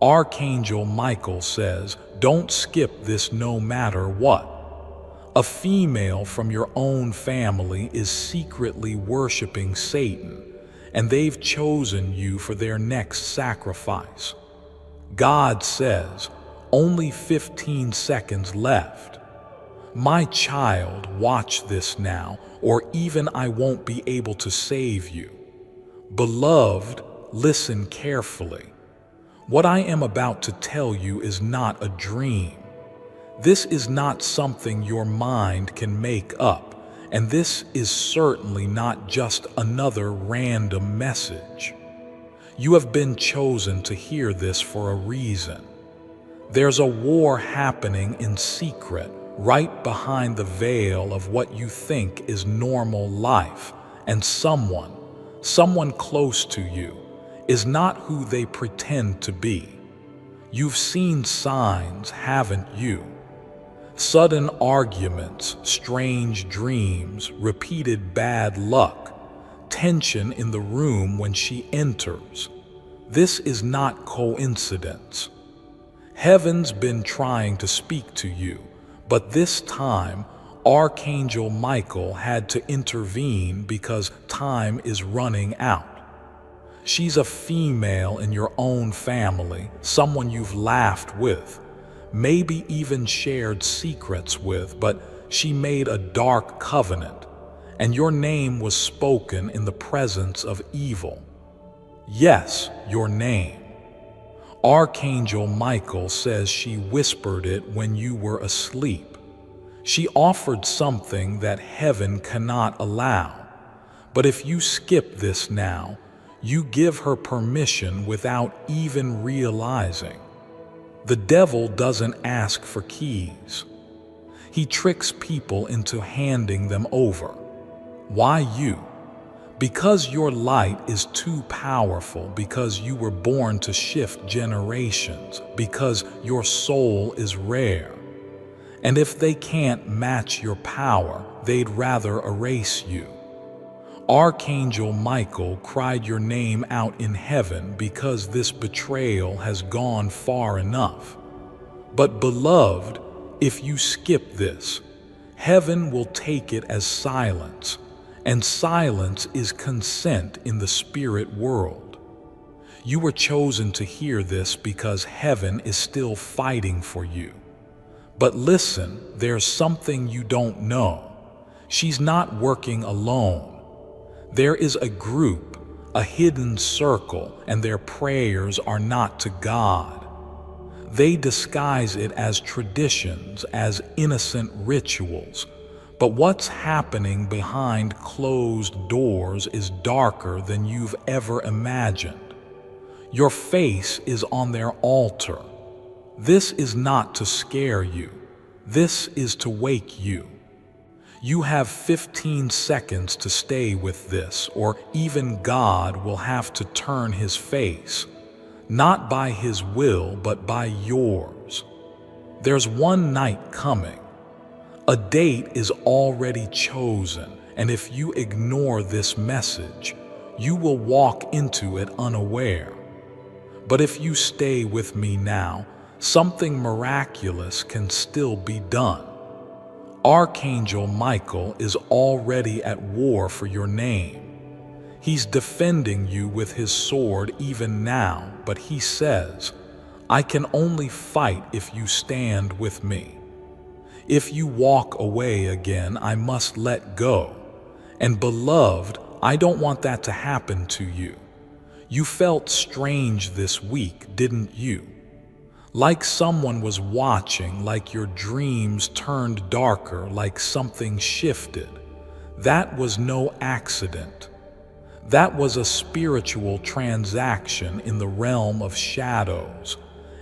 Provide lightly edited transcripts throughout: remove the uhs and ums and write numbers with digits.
Archangel Michael says, don't skip this no matter what. A female from your own family is secretly worshiping Satan, and they've chosen you for their next sacrifice. God says, only 15 seconds left. My child, watch this now, or even I won't be able to save you. Beloved, listen carefully. What I am about to tell you is not a dream. This is not something your mind can make up, and this is certainly not just another random message. You have been chosen to hear this for a reason. There's a war happening in secret, right behind the veil of what you think is normal life, and someone close to you, is not who they pretend to be. You've seen signs, haven't you? Sudden arguments, strange dreams, repeated bad luck, tension in the room when she enters. This is not coincidence. Heaven's been trying to speak to you, but this time, Archangel Michael had to intervene because time is running out. She's a female in your own family, someone you've laughed with, maybe even shared secrets with, but she made a dark covenant, and your name was spoken in the presence of evil. Yes, your name. Archangel Michael says she whispered it when you were asleep. She offered something that heaven cannot allow. But if you skip this now, you give her permission without even realizing. The devil doesn't ask for keys. He tricks people into handing them over. Why you? Because your light is too powerful, because you were born to shift generations, because your soul is rare. And if they can't match your power, they'd rather erase you. Archangel Michael cried your name out in heaven because this betrayal has gone far enough. But beloved, if you skip this, heaven will take it as silence, and silence is consent in the spirit world. You were chosen to hear this because heaven is still fighting for you. But listen, there's something you don't know. She's not working alone. There is a group, a hidden circle, and their prayers are not to God. They disguise it as traditions, as innocent rituals. But what's happening behind closed doors is darker than you've ever imagined. Your face is on their altar. This is not to scare you. This is to wake you. You have 15 seconds to stay with this, or even God will have to turn his face, not by his will, but by yours. There's one night coming. A date is already chosen, and if you ignore this message, you will walk into it unaware. But if you stay with me now, something miraculous can still be done. Archangel Michael is already at war for your name. He's defending you with his sword even now, but he says, I can only fight if you stand with me. If you walk away again, I must let go. And beloved, I don't want that to happen to you. You felt strange this week, didn't you? Like someone was watching, like your dreams turned darker, like something shifted. That was no accident. That was a spiritual transaction in the realm of shadows,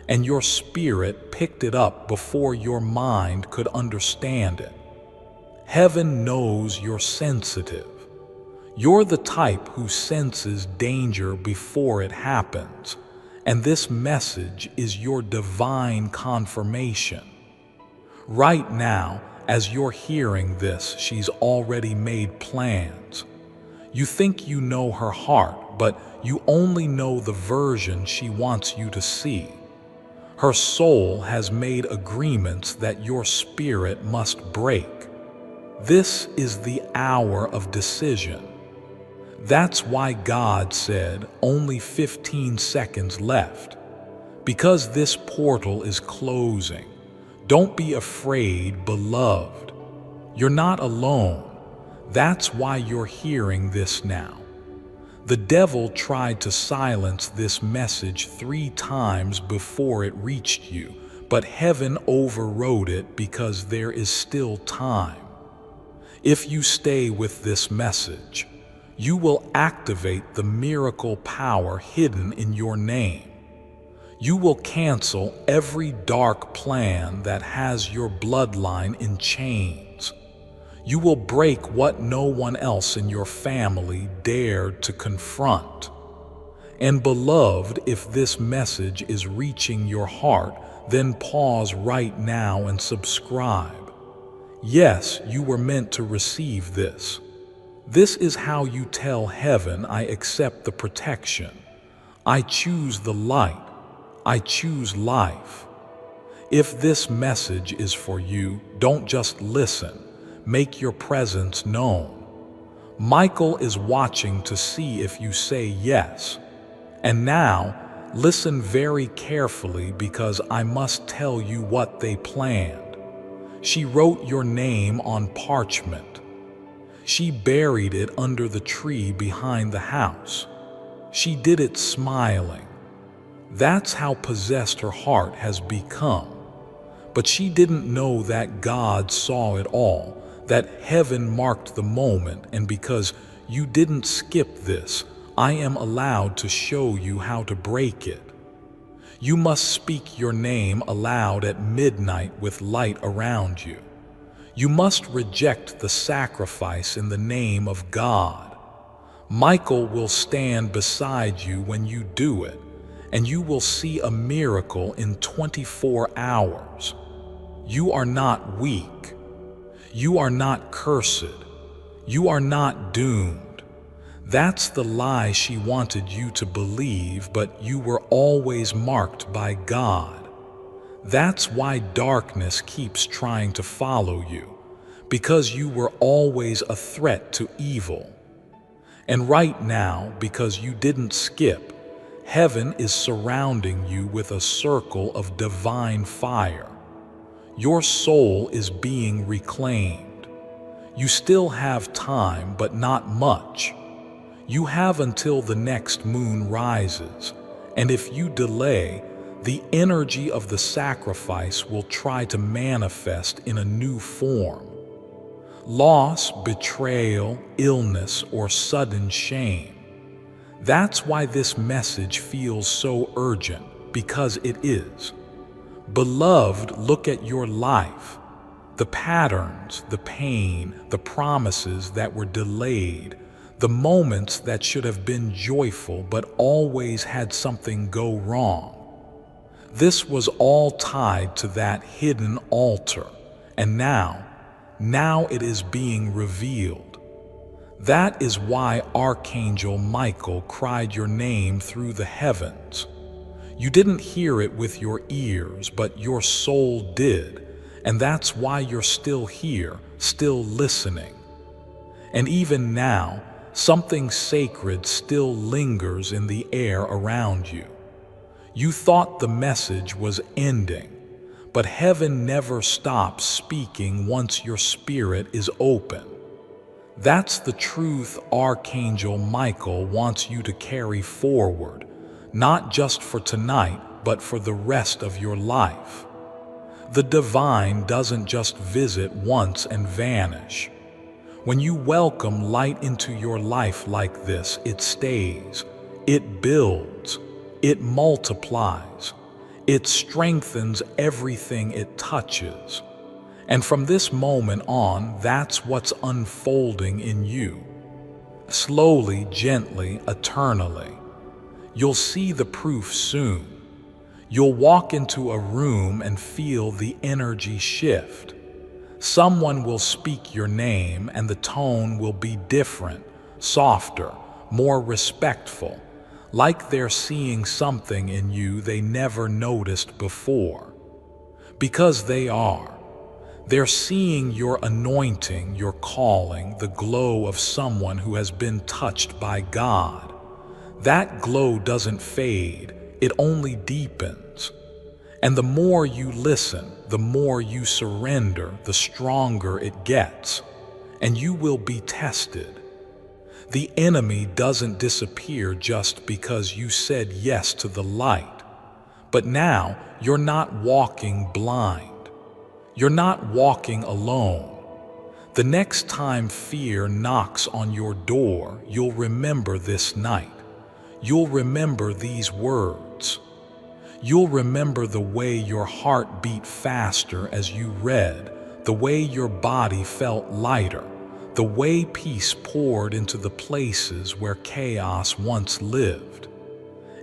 and your spirit picked it up before your mind could understand it. Heaven knows you're sensitive. You're the type who senses danger before it happens. And this message is your divine confirmation. Right now, as you're hearing this, she's already made plans. You think you know her heart, but you only know the version she wants you to see. Her soul has made agreements that your spirit must break. This is the hour of decision. That's why God said only 15 seconds left. Because this portal is closing. Don't be afraid, beloved. You're not alone. That's why you're hearing this now. The devil tried to silence this message 3 times before it reached you, but heaven overrode it because there is still time. If you stay with this message, you will activate the miracle power hidden in your name. You will cancel every dark plan that has your bloodline in chains. You will break what no one else in your family dared to confront. And beloved, if this message is reaching your heart, then pause right now and subscribe. Yes, you were meant to receive this. This is how you tell heaven, I accept the protection. I choose the light. I choose life. If this message is for you, don't just listen. Make your presence known. Michael is watching to see if you say yes. And now, listen very carefully because I must tell you what they planned. She wrote your name on parchment. She buried it under the tree behind the house. She did it smiling. That's how possessed her heart has become. But she didn't know that God saw it all, that heaven marked the moment, and because you didn't skip this, I am allowed to show you how to break it. You must speak your name aloud at midnight with light around you. You must reject the sacrifice in the name of God. Michael will stand beside you when you do it, and you will see a miracle in 24 hours. You are not weak. You are not cursed. You are not doomed. That's the lie she wanted you to believe, but you were always marked by God. That's why darkness keeps trying to follow you, because you were always a threat to evil. And right now, because you didn't skip, heaven is surrounding you with a circle of divine fire. Your soul is being reclaimed. You still have time, but not much. You have until the next moon rises, and if you delay, the energy of the sacrifice will try to manifest in a new form. Loss, betrayal, illness, or sudden shame. That's why this message feels so urgent, because it is. Beloved, look at your life. The patterns, the pain, the promises that were delayed, the moments that should have been joyful but always had something go wrong. This was all tied to that hidden altar, and now it is being revealed. That is why Archangel Michael cried your name through the heavens. You didn't hear it with your ears, but your soul did, and that's why you're still here, still listening. And even now, something sacred still lingers in the air around you. You thought the message was ending, but heaven never stops speaking once your spirit is open. That's the truth Archangel Michael wants you to carry forward. Not just for tonight, but for the rest of your life. The divine doesn't just visit once and vanish. When you welcome light into your life like this, it stays, it builds, it multiplies, it strengthens everything it touches. And from this moment on, that's what's unfolding in you. Slowly, gently, eternally. You'll see the proof soon. You'll walk into a room and feel the energy shift. Someone will speak your name and the tone will be different, softer, more respectful, like they're seeing something in you they never noticed before. Because they are. They're seeing your anointing, your calling, the glow of someone who has been touched by God. That glow doesn't fade, it only deepens. And the more you listen, the more you surrender, the stronger it gets. And you will be tested. The enemy doesn't disappear just because you said yes to the light. But now you're not walking blind. You're not walking alone. The next time fear knocks on your door, you'll remember this night. You'll remember these words. You'll remember the way your heart beat faster as you read, the way your body felt lighter, the way peace poured into the places where chaos once lived.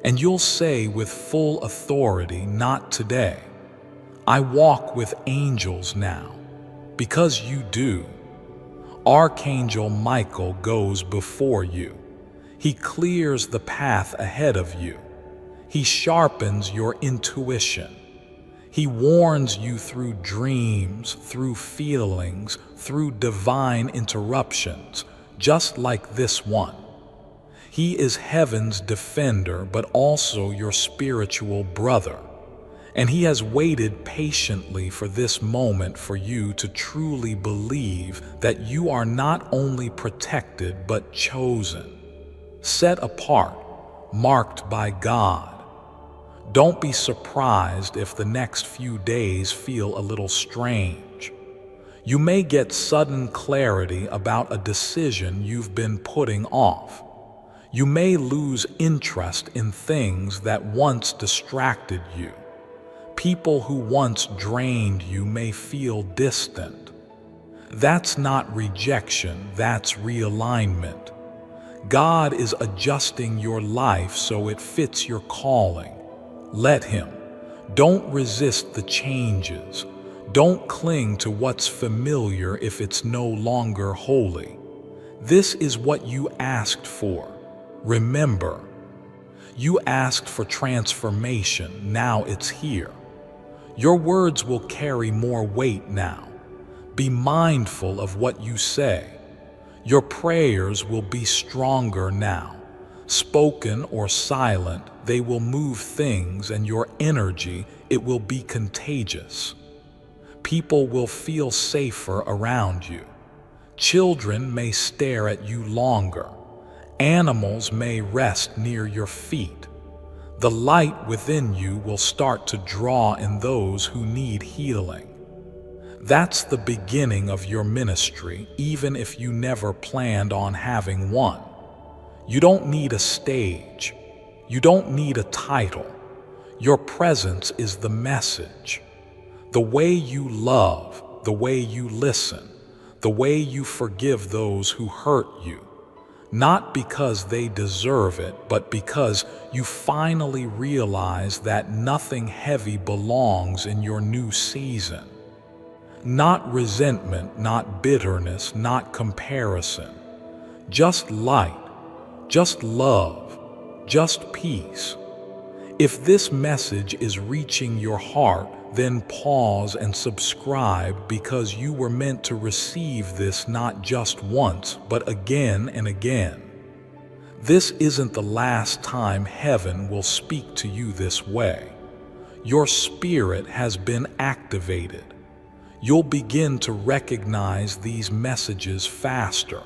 And you'll say with full authority, not today. I walk with angels now, because you do. Archangel Michael goes before you. He clears the path ahead of you. He sharpens your intuition. He warns you through dreams, through feelings, through divine interruptions, just like this one. He is heaven's defender, but also your spiritual brother. And he has waited patiently for this moment for you to truly believe that you are not only protected but chosen, set apart, marked by God. Don't be surprised if the next few days feel a little strange. You may get sudden clarity about a decision you've been putting off. You may lose interest in things that once distracted you. People who once drained you may feel distant. That's not rejection, that's realignment. God is adjusting your life so it fits your calling. Let Him. Don't resist the changes. Don't cling to what's familiar if it's no longer holy. This is what you asked for. Remember, you asked for transformation, now it's here. Your words will carry more weight now. Be mindful of what you say. Your prayers will be stronger now. Spoken or silent, they will move things, and your energy, it will be contagious. People will feel safer around you. Children may stare at you longer. Animals may rest near your feet. The light within you will start to draw in those who need healing. That's the beginning of your ministry, even if you never planned on having one. You don't need a stage. You don't need a title. Your presence is the message. The way you love, the way you listen, the way you forgive those who hurt you. Not because they deserve it, but because you finally realize that nothing heavy belongs in your new season. Not resentment, not bitterness, not comparison. Just light, just love, just peace. If this message is reaching your heart, then pause and subscribe, because you were meant to receive this not just once, but again and again. This isn't the last time heaven will speak to you this way. Your spirit has been activated. You'll begin to recognize these messages faster.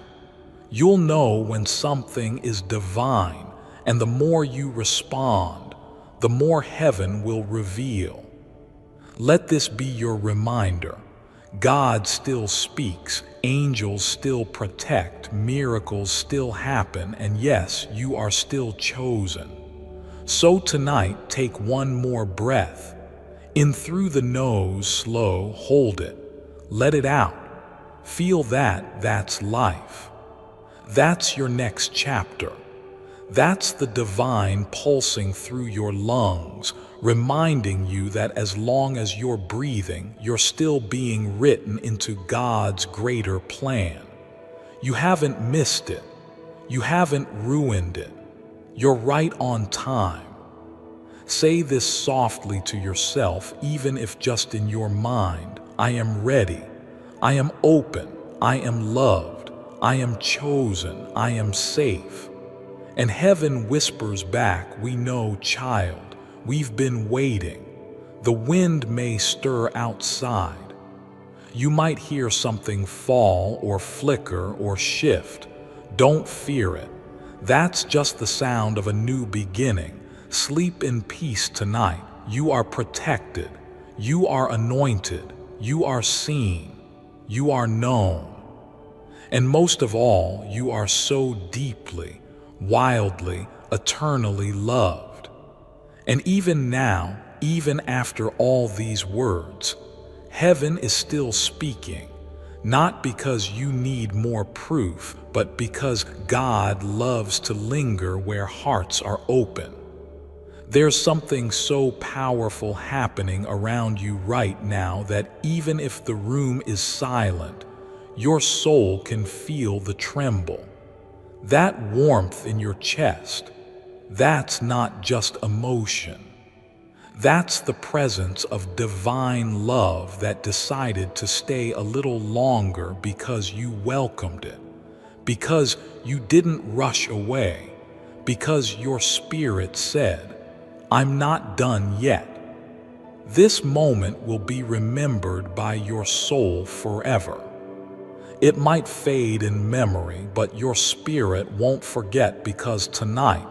You'll know when something is divine, and the more you respond, the more heaven will reveal. Let this be your reminder. God still speaks, angels still protect, miracles still happen, and yes, you are still chosen. So tonight, take one more breath. In through the nose, slow, hold it. Let it out. Feel that, that's life. That's your next chapter. That's the divine pulsing through your lungs, reminding you that as long as you're breathing, you're still being written into God's greater plan. You haven't missed it. You haven't ruined it. You're right on time. Say this softly to yourself, even if just in your mind. I am ready. I am open. I am loved. I am chosen. I am safe. And heaven whispers back, we know, child, we've been waiting. The wind may stir outside. You might hear something fall or flicker or shift. Don't fear it. That's just the sound of a new beginning. Sleep in peace tonight. You are protected. You are anointed. You are seen. You are known. And most of all, you are so deeply, wildly, eternally loved. And even now, even after all these words, heaven is still speaking, not because you need more proof, but because God loves to linger where hearts are open. There's something so powerful happening around you right now that even if the room is silent, your soul can feel the tremble. That warmth in your chest, that's not just emotion. That's the presence of divine love that decided to stay a little longer because you welcomed it, because you didn't rush away, because your spirit said, I'm not done yet. This moment will be remembered by your soul forever. It might fade in memory, but your spirit won't forget, because tonight,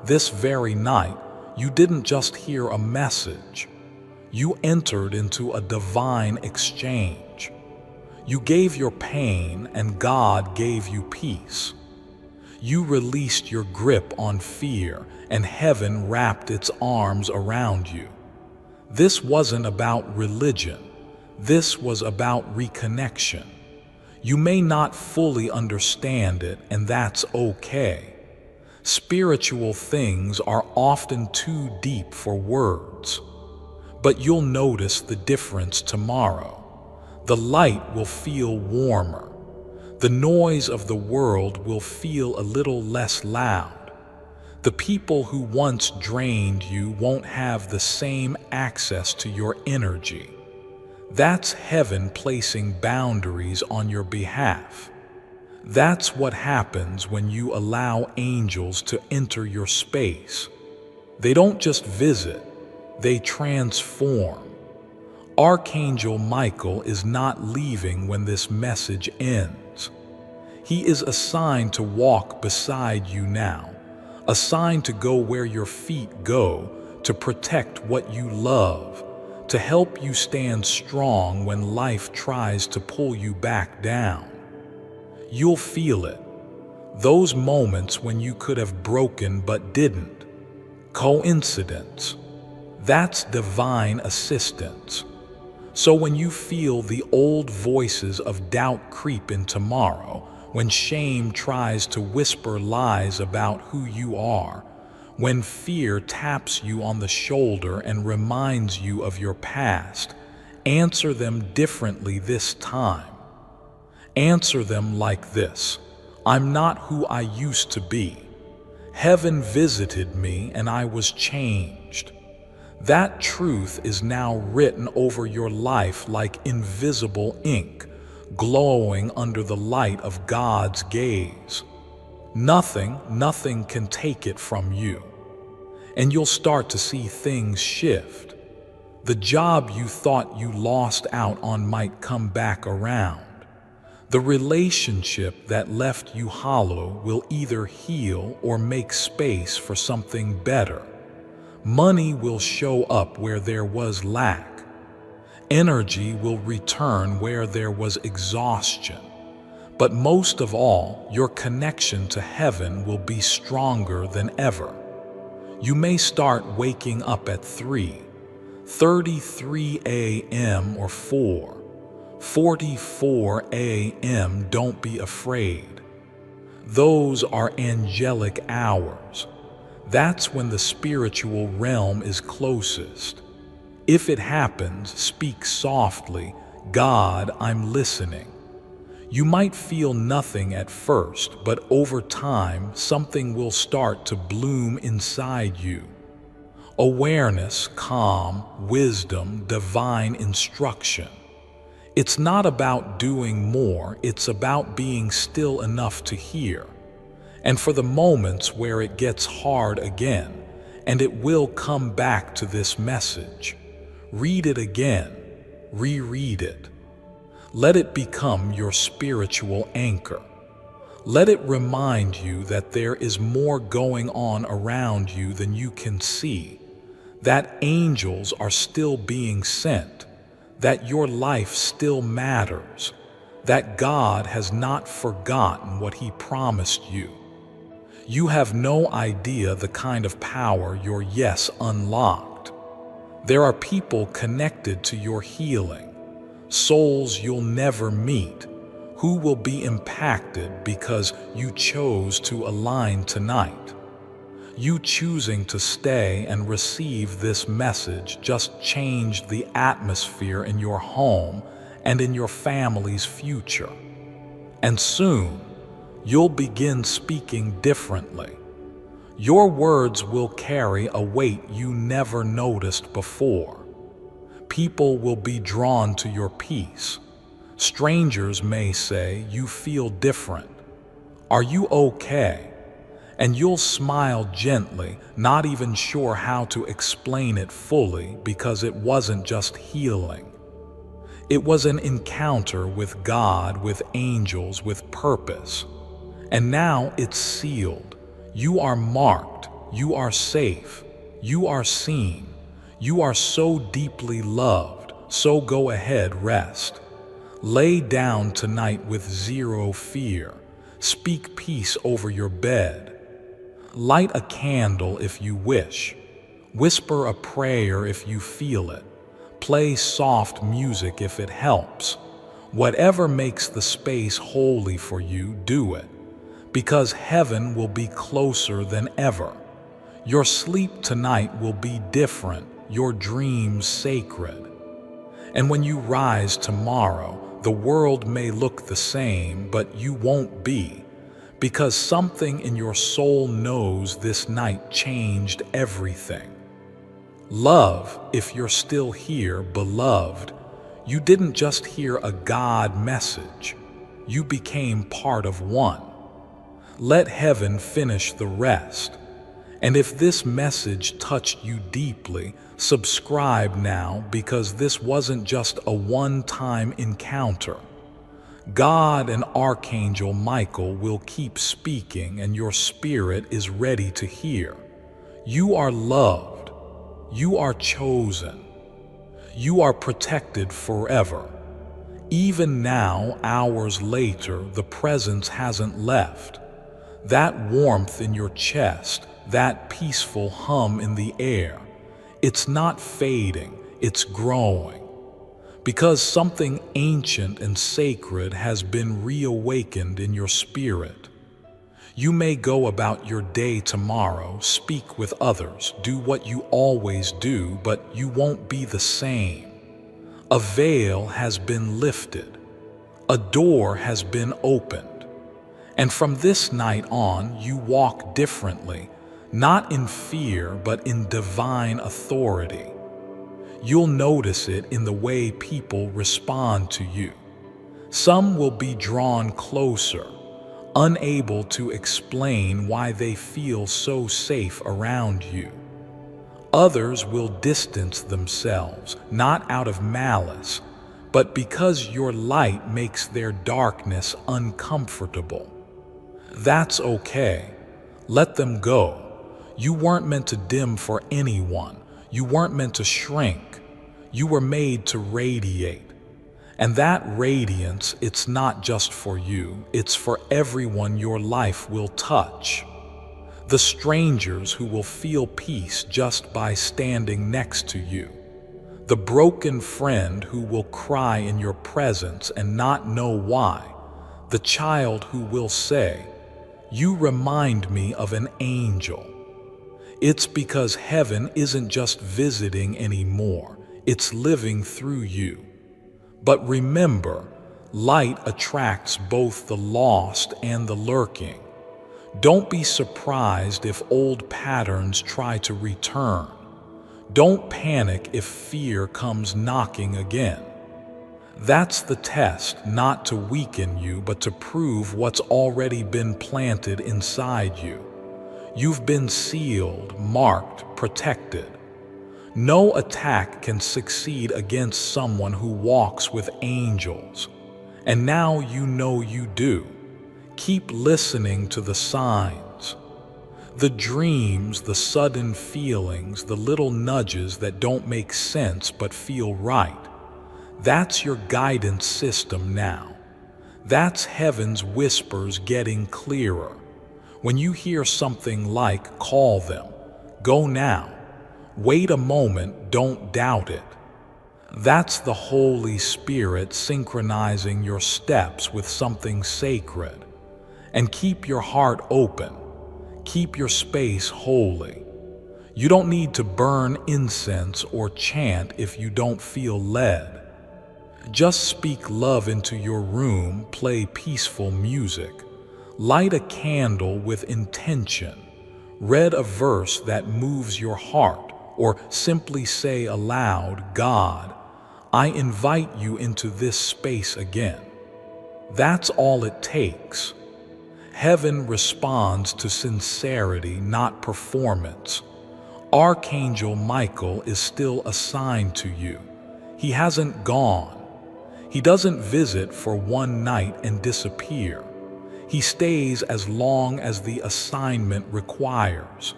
this very night, you didn't just hear a message. You entered into a divine exchange. You gave your pain and God gave you peace. You released your grip on fear and heaven wrapped its arms around you. This wasn't about religion. This was about reconnection. You may not fully understand it, and that's okay. Spiritual things are often too deep for words. But you'll notice the difference tomorrow. The light will feel warmer. The noise of the world will feel a little less loud. The people who once drained you won't have the same access to your energy. That's heaven placing boundaries on your behalf. That's what happens when you allow angels to enter your space. They don't just visit, they transform. Archangel Michael is not leaving when this message ends. He is assigned to walk beside you now, assigned to go where your feet go, to protect what you love, to help you stand strong when life tries to pull you back down. You'll feel it. Those moments when you could have broken but didn't. Coincidence. That's divine assistance. So when you feel the old voices of doubt creep in tomorrow, when shame tries to whisper lies about who you are, when fear taps you on the shoulder and reminds you of your past, answer them differently this time. Answer them like this: I'm not who I used to be. Heaven visited me and I was changed. That truth is now written over your life like invisible ink, glowing under the light of God's gaze. Nothing can take it from you. And you'll start to see things shift. The job you thought you lost out on might come back around. The relationship that left you hollow will either heal or make space for something better. Money will show up where there was lack. Energy will return where there was exhaustion. But most of all, your connection to heaven will be stronger than ever. You may start waking up at 3:33 a.m. or 4:44 a.m. Don't be afraid. Those are angelic hours. That's when the spiritual realm is closest. If it happens, speak softly, God, I'm listening. You might feel nothing at first, but over time, something will start to bloom inside you. Awareness, calm, wisdom, divine instruction. It's not about doing more, it's about being still enough to hear. And for the moments where it gets hard again, and it will come back to this message, read it again, reread it. Let it become your spiritual anchor. Let it remind you that there is more going on around you than you can see, that angels are still being sent, that your life still matters, that God has not forgotten what He promised you. You have no idea the kind of power your yes unlocked. There are people connected to your healing, souls you'll never meet, who will be impacted because you chose to align tonight. You choosing to stay and receive this message just changed the atmosphere in your home and in your family's future. And soon, you'll begin speaking differently. Your words will carry a weight you never noticed before. People will be drawn to your peace. Strangers may say, "You feel different. Are you okay?" And you'll smile gently, not even sure how to explain it fully, because it wasn't just healing. It was an encounter with God, with angels, with purpose. And now it's sealed. You are marked. You are safe. You are seen. You are so deeply loved. So go ahead, rest. Lay down tonight with zero fear. Speak peace over your bed. Light a candle if you wish. Whisper a prayer if you feel it. Play soft music if it helps. Whatever makes the space holy for you, do it. Because heaven will be closer than ever. Your sleep tonight will be different, your dreams sacred. And when you rise tomorrow, the world may look the same, but you won't be. Because something in your soul knows this night changed everything. Love, if you're still here, beloved, you didn't just hear a God message. You became part of one. Let heaven finish the rest. And if this message touched you deeply, subscribe now, because this wasn't just a one-time encounter. God and Archangel Michael will keep speaking, and your spirit is ready to hear. You are loved. You are chosen. You are protected forever. Even now, hours later, the presence hasn't left. That warmth in your chest, that peaceful hum in the air, it's not fading, it's growing. Because something ancient and sacred has been reawakened in your spirit. You may go about your day tomorrow, speak with others, do what you always do, but you won't be the same. A veil has been lifted. A door has been opened. And from this night on, you walk differently, not in fear, but in divine authority. You'll notice it in the way people respond to you. Some will be drawn closer, unable to explain why they feel so safe around you. Others will distance themselves, not out of malice, but because your light makes their darkness uncomfortable. That's okay. Let them go. You weren't meant to dim for anyone. You weren't meant to shrink. You were made to radiate. And that radiance, it's not just for you, it's for everyone your life will touch. The strangers who will feel peace just by standing next to you. The broken friend who will cry in your presence and not know why. The child who will say, "You remind me of an angel." It's because heaven isn't just visiting anymore, it's living through you. But remember, Light attracts both the lost and the lurking. Don't be surprised if old patterns try to return. Don't panic if fear comes knocking again. That's the test, not to weaken you, but to prove what's already been planted inside you. You've been sealed, marked, protected. No attack can succeed against someone who walks with angels. And now you know you do. Keep listening to the signs. The dreams, the sudden feelings, the little nudges that don't make sense but feel right. That's your guidance system now. That's heaven's whispers getting clearer. When you hear something like, call them, go now. Wait a moment, don't doubt it. That's the Holy Spirit synchronizing your steps with something sacred. And keep your heart open. Keep your space holy. You don't need to burn incense or chant if you don't feel led. Just speak love into your room, play peaceful music, light a candle with intention, read a verse that moves your heart, or simply say aloud, God, I invite you into this space again. That's all it takes. Heaven responds to sincerity, not performance. Archangel Michael is still assigned to you. He hasn't gone. He doesn't visit for one night and disappear. He stays as long as the assignment requires.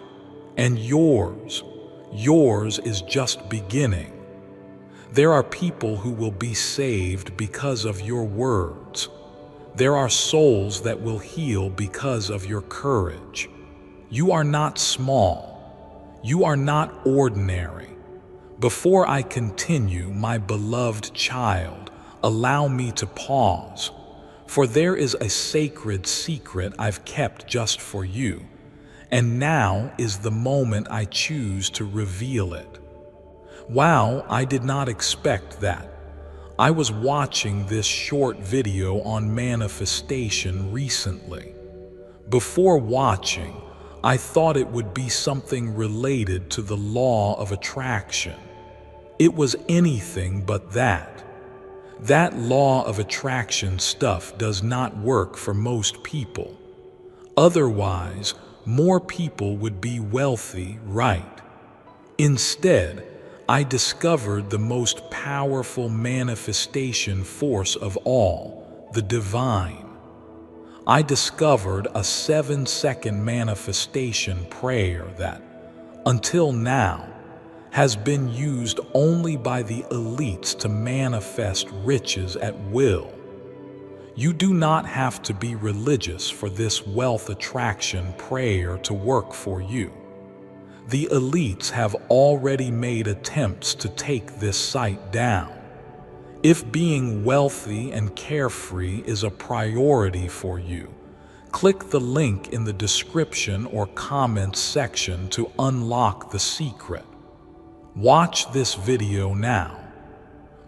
And yours is just beginning. There are people who will be saved because of your words. There are souls that will heal because of your courage. You are not small. You are not ordinary. Before I continue, my beloved child, allow me to pause, for there is a sacred secret I've kept just for you, and now is the moment I choose to reveal it. Wow, I did not expect that. I was watching this short video on manifestation recently. Before watching, I thought it would be something related to the law of attraction. It was anything but that. That law of attraction stuff does not work for most people. Otherwise, more people would be wealthy, right? Instead, I discovered the most powerful manifestation force of all, the divine. I discovered a 7-second manifestation prayer that, until now, has been used only by the elites to manifest riches at will. You do not have to be religious for this wealth attraction prayer to work for you. The elites have already made attempts to take this site down. If being wealthy and carefree is a priority for you, click the link in the description or comments section to unlock the secret. Watch this video now.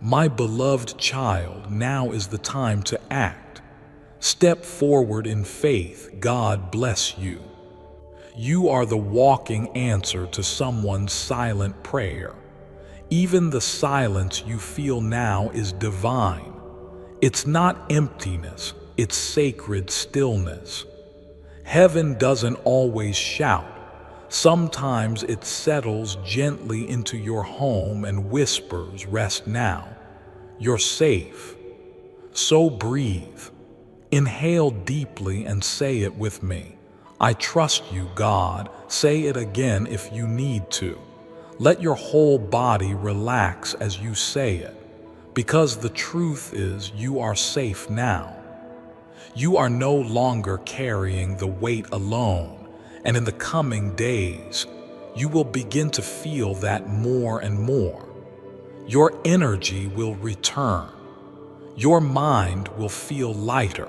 My beloved child, now is the time to act. Step forward in faith. God bless you. You are the walking answer to someone's silent prayer. Even the silence you feel now is divine. It's not emptiness, it's sacred stillness. Heaven doesn't always shout. Sometimes it settles gently into your home and whispers, rest now. You're safe. So breathe. Inhale deeply and say it with me. I trust you, God. Say it again if you need to. Let your whole body relax as you say it, because the truth is you are safe now. You are no longer carrying the weight alone, and in the coming days, you will begin to feel that more and more. Your energy will return. Your mind will feel lighter.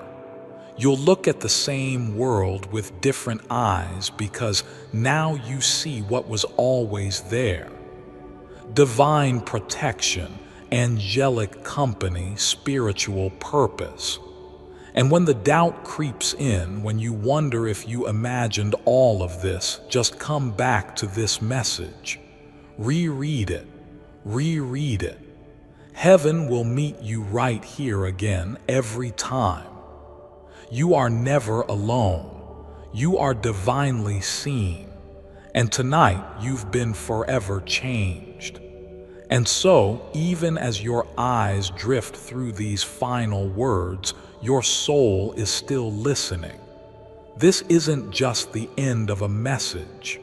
You'll look at the same world with different eyes because now you see what was always there. Divine protection angelic company, spiritual purpose. And when the doubt creeps in, when you wonder if you imagined all of this, just come back to this message. Reread it. Reread it. Heaven will meet you right here again every time. You are never alone. You are divinely seen. And tonight you've been forever changed. And so, even as your eyes drift through these final words, your soul is still listening. This isn't just the end of a message.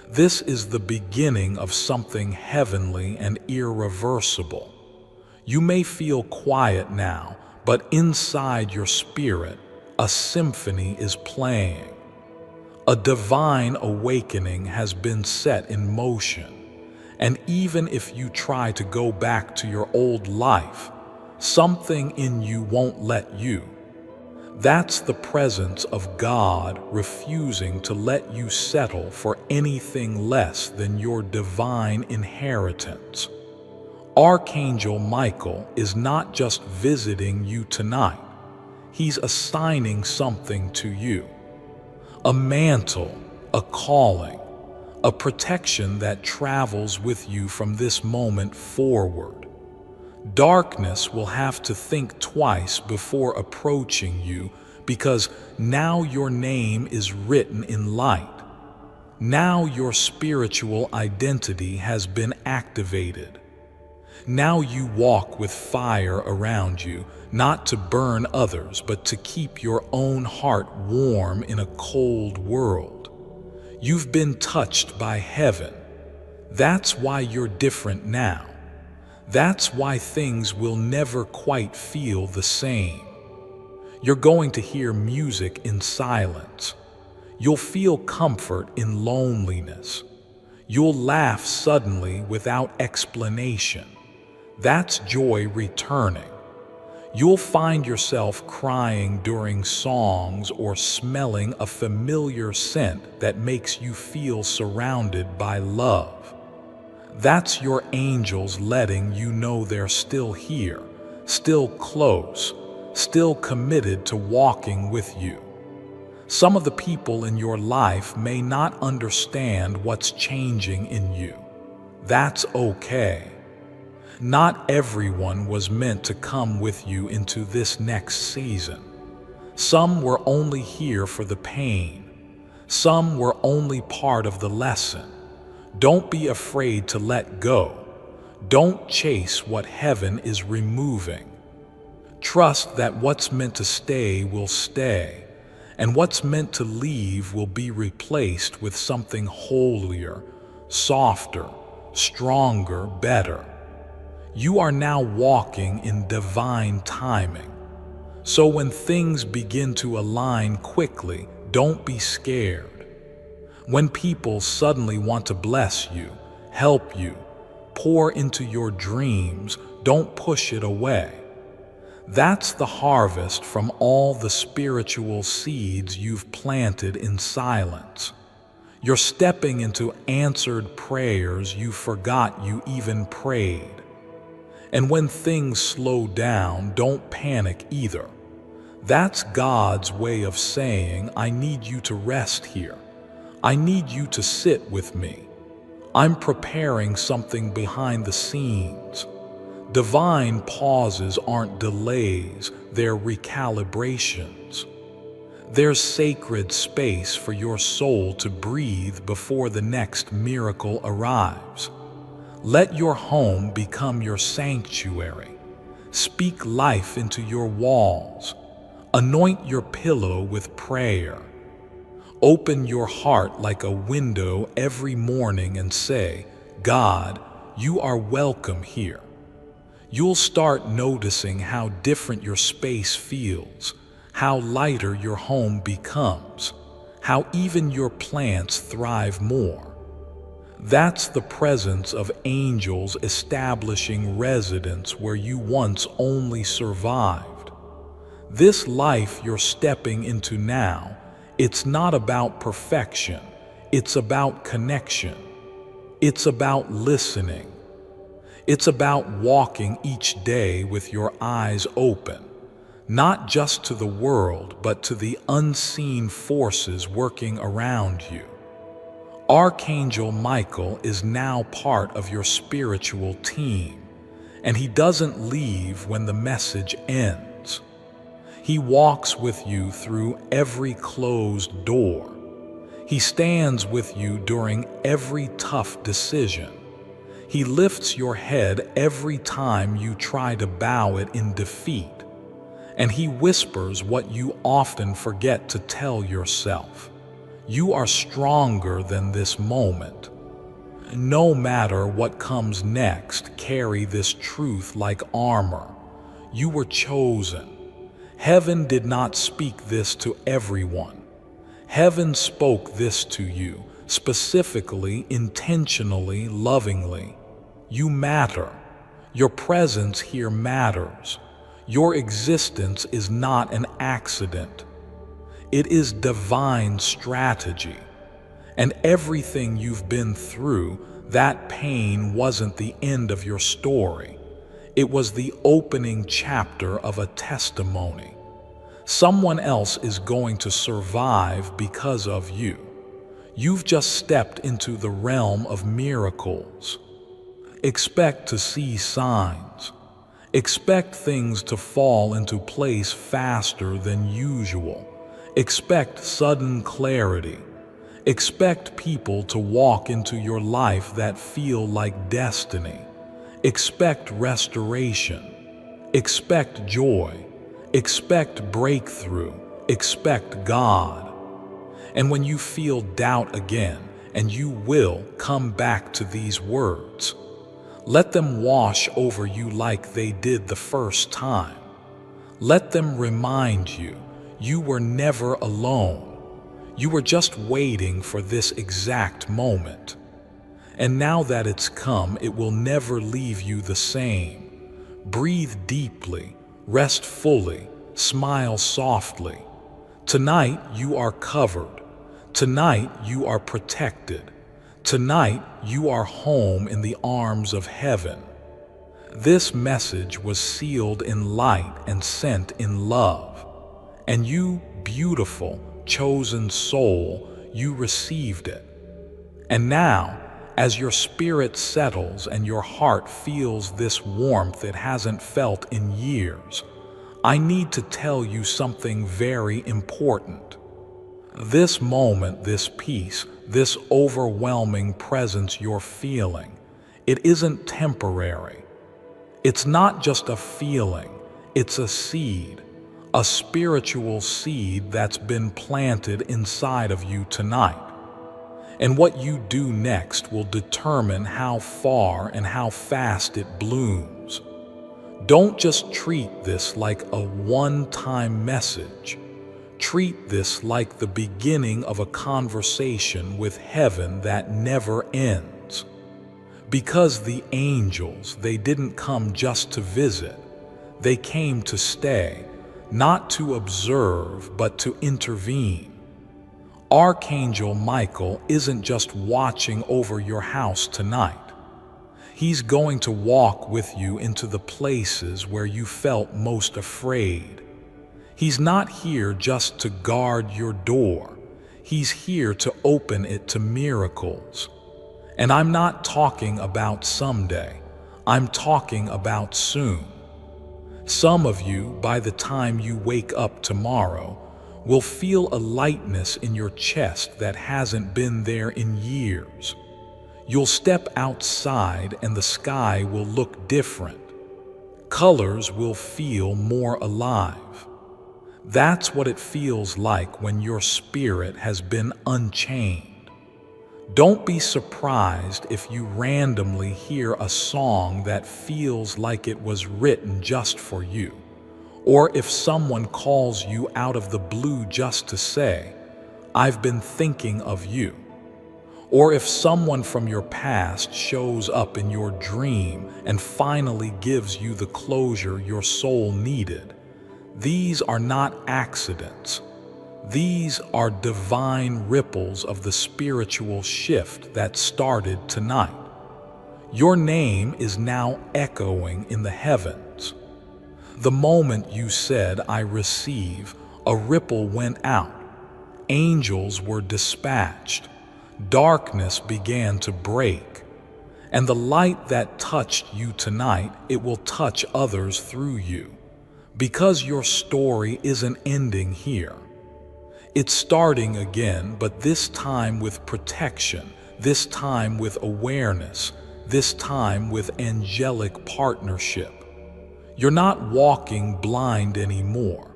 This is the beginning of something heavenly and irreversible. You may feel quiet now, but inside your spirit, a symphony is playing. A divine awakening has been set in motion. And even if you try to go back to your old life, something in you won't let you. That's the presence of God refusing to let you settle for anything less than your divine inheritance. Archangel Michael is not just visiting you tonight. He's assigning something to you. A mantle, a calling, a protection that travels with you from this moment forward. Darkness will have to think twice before approaching you, because now your name is written in light. Now your spiritual identity has been activated. Now you walk with fire around you, not to burn others, but to keep your own heart warm in a cold world. You've been touched by heaven. That's why you're different now. That's why things will never quite feel the same. You're going to hear music in silence. You'll feel comfort in loneliness. You'll laugh suddenly without explanation. That's joy returning. You'll find yourself crying during songs or smelling a familiar scent that makes you feel surrounded by love. That's your angels letting you know they're still here, still close, still committed to walking with you. Some of the people in your life may not understand what's changing in you. That's okay. Not everyone was meant to come with you into this next season. Some were only here for the pain. Some were only part of the lesson. Don't be afraid to let go. Don't chase what heaven is removing. Trust that what's meant to stay will stay, and what's meant to leave will be replaced with something holier, softer, stronger, better. You are now walking in divine timing. So when things begin to align quickly, don't be scared. When people suddenly want to bless you, help you, pour into your dreams, don't push it away. That's the harvest from all the spiritual seeds you've planted in silence. You're stepping into answered prayers you forgot you even prayed. And when things slow down, don't panic either. That's God's way of saying, I need you to rest here. I need you to sit with me. I'm preparing something behind the scenes. Divine pauses aren't delays, they're recalibrations. There's sacred space for your soul to breathe before the next miracle arrives. Let your home become your sanctuary. Speak life into your walls. Anoint your pillow with prayer. Open your heart like a window every morning and say, God, you are welcome here. You'll start noticing how different your space feels, how lighter your home becomes, how even your plants thrive more. That's the presence of angels establishing residence where you once only survived. This life you're stepping into now, it's not about perfection, it's about connection. It's about listening. It's about walking each day with your eyes open, not just to the world, but to the unseen forces working around you. Archangel Michael is now part of your spiritual team, and he doesn't leave when the message ends. He walks with you through every closed door. He stands with you during every tough decision. He lifts your head every time you try to bow it in defeat. And he whispers what you often forget to tell yourself. You are stronger than this moment. No matter what comes next, carry this truth like armor. You were chosen. Heaven did not speak this to everyone. Heaven spoke this to you, specifically, intentionally, lovingly. You matter. Your presence here matters. Your existence is not an accident. It is divine strategy. And everything you've been through, that pain wasn't the end of your story. It was the opening chapter of a testimony. Someone else is going to survive because of you. You've just stepped into the realm of miracles. Expect to see signs. Expect things to fall into place faster than usual. Expect sudden clarity. Expect people to walk into your life that feel like destiny. Expect restoration. Expect joy. Expect breakthrough. Expect God. And when you feel doubt again, and you will, come back to these words. Let them wash over you like they did the first time. Let them remind you, you were never alone. You were just waiting for this exact moment. And now that it's come, it will never leave you the same. Breathe deeply, rest fully, smile softly. Tonight you are covered. Tonight you are protected. Tonight you are home in the arms of heaven. This message was sealed in light and sent in love. And you, beautiful, chosen soul, you received it. And now, as your spirit settles and your heart feels this warmth it hasn't felt in years, I need to tell you something very important. This moment, this peace, this overwhelming presence you're feeling, it isn't temporary. It's not just a feeling, it's a seed, a spiritual seed that's been planted inside of you tonight. And what you do next will determine how far and how fast it blooms. Don't just treat this like a one-time message. Treat this like the beginning of a conversation with heaven that never ends. Because the angels, they didn't come just to visit. They came to stay, not to observe, but to intervene. Archangel Michael isn't just watching over your house tonight. He's going to walk with you into the places where you felt most afraid. He's not here just to guard your door. He's here to open it to miracles. And I'm not talking about someday. I'm talking about soon. Some of you, by the time you wake up tomorrow, will feel a lightness in your chest that hasn't been there in years. You'll step outside and the sky will look different. Colors will feel more alive. That's what it feels like when your spirit has been unchained. Don't be surprised if you randomly hear a song that feels like it was written just for you, or if someone calls you out of the blue just to say, "I've been thinking of you," or if someone from your past shows up in your dream and finally gives you the closure your soul needed. These are not accidents. These are divine ripples of the spiritual shift that started tonight. Your name is now echoing in the heavens. The moment you said, "I receive," a ripple went out. Angels were dispatched. Darkness began to break. And the light that touched you tonight, it will touch others through you. Because your story isn't ending here. It's starting again, but this time with protection, this time with awareness, this time with angelic partnership. You're not walking blind anymore.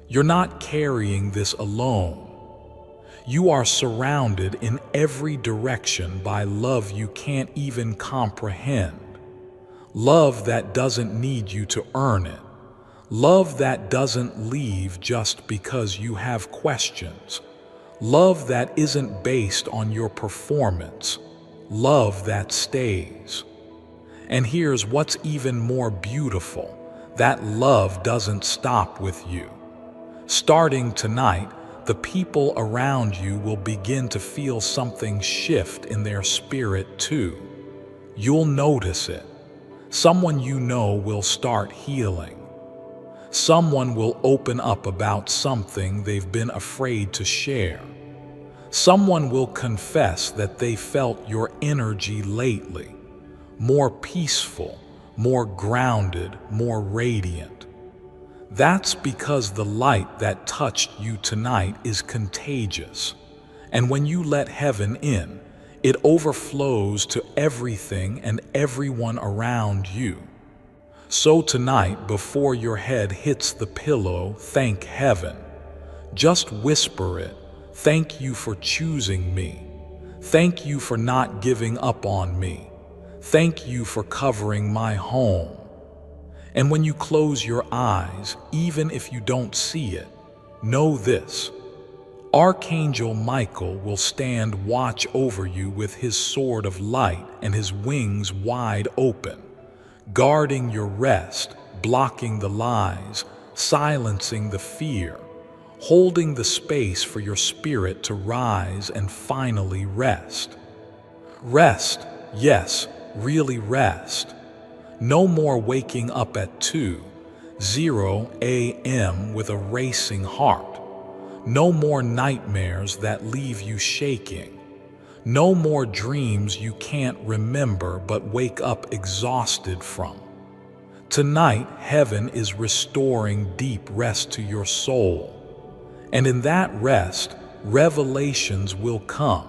You're not carrying this alone. You are surrounded in every direction by love you can't even comprehend. Love that doesn't need you to earn it. Love that doesn't leave just because you have questions. Love that isn't based on your performance. Love that stays. And here's what's even more beautiful. That love doesn't stop with you. Starting tonight, the people around you will begin to feel something shift in their spirit too. You'll notice it. Someone you know will start healing. Someone will open up about something they've been afraid to share. Someone will confess that they felt your energy lately, more peaceful, more grounded, more radiant. That's because the light that touched you tonight is contagious. And when you let heaven in, it overflows to everything and everyone around you. So tonight, before your head hits the pillow, thank heaven. Just whisper it. Thank you for choosing me. Thank you for not giving up on me. Thank you for covering my home. And when you close your eyes, even if you don't see it, know this. Archangel Michael will stand watch over you with his sword of light and his wings wide open, guarding your rest, blocking the lies, silencing the fear, holding the space for your spirit to rise and finally rest. Rest, yes, really rest. No more waking up at 2:00 a.m. with a racing heart. No more nightmares that leave you shaking. No more dreams you can't remember but wake up exhausted from. Tonight, heaven is restoring deep rest to your soul. And in that rest, revelations will come.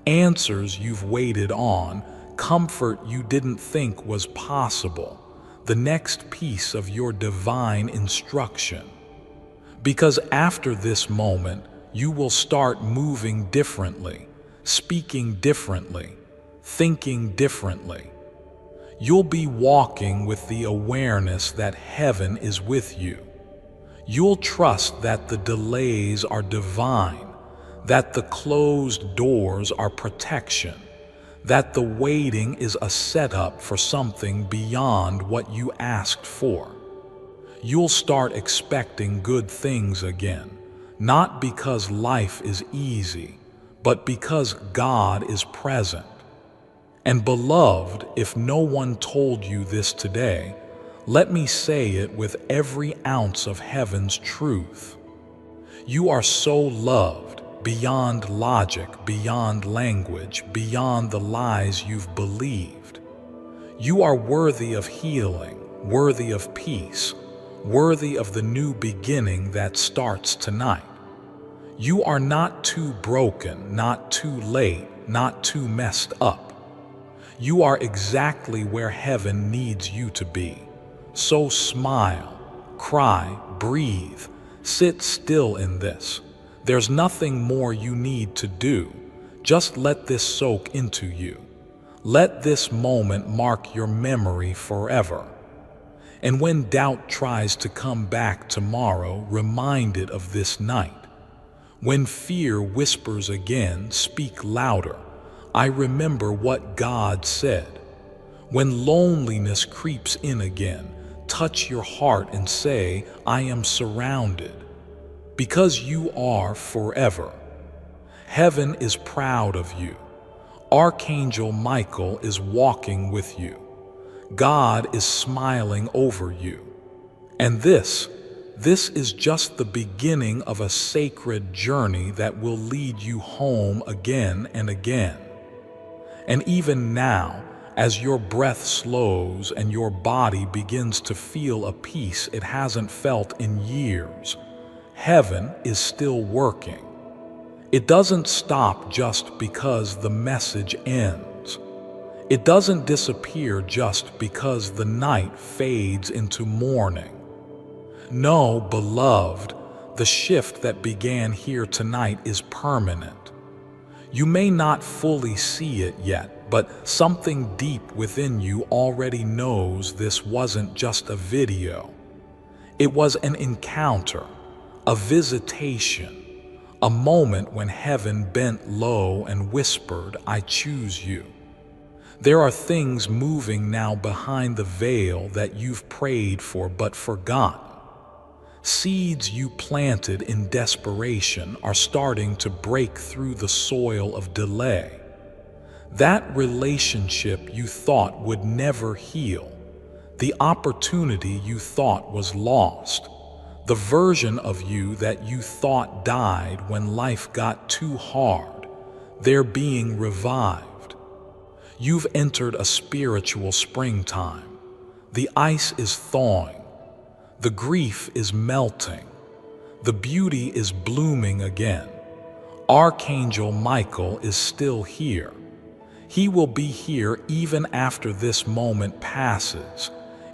Answers you've waited on, comfort you didn't think was possible, the next piece of your divine instruction. Because after this moment, you will start moving differently, speaking differently, thinking differently. You'll be walking with the awareness that heaven is with you. You'll trust that the delays are divine, that the closed doors are protection, that the waiting is a setup for something beyond what you asked for. You'll start expecting good things again, not because life is easy, but because God is present. And beloved, if no one told you this today, let me say it with every ounce of heaven's truth. You are so loved, beyond logic, beyond language, beyond the lies you've believed. You are worthy of healing, worthy of peace, worthy of the new beginning that starts tonight. You are not too broken, not too late, not too messed up. You are exactly where heaven needs you to be. So smile, cry, breathe, sit still in this. There's nothing more you need to do. Just let this soak into you. Let this moment mark your memory forever. And when doubt tries to come back tomorrow, remind it of this night. When fear whispers again, speak louder. I remember what God said. When loneliness creeps in again, touch your heart and say, I am surrounded. Because you are forever. Heaven is proud of you. Archangel Michael is walking with you. God is smiling over you. And this is just the beginning of a sacred journey that will lead you home again and again. And even now, as your breath slows and your body begins to feel a peace it hasn't felt in years, heaven is still working. It doesn't stop just because the message ends. It doesn't disappear just because the night fades into morning. No, beloved, the shift that began here tonight is permanent. You may not fully see it yet, but something deep within you already knows this wasn't just a video. It was an encounter, a visitation, a moment when heaven bent low and whispered, "I choose you." There are things moving now behind the veil that you've prayed for but forgotten. Seeds you planted in desperation are starting to break through the soil of delay. That relationship you thought would never heal, the opportunity you thought was lost, the version of you that you thought died when life got too hard, they're being revived. You've entered a spiritual springtime. The ice is thawing. The grief is melting. The beauty is blooming again. Archangel Michael is still here. He will be here even after this moment passes,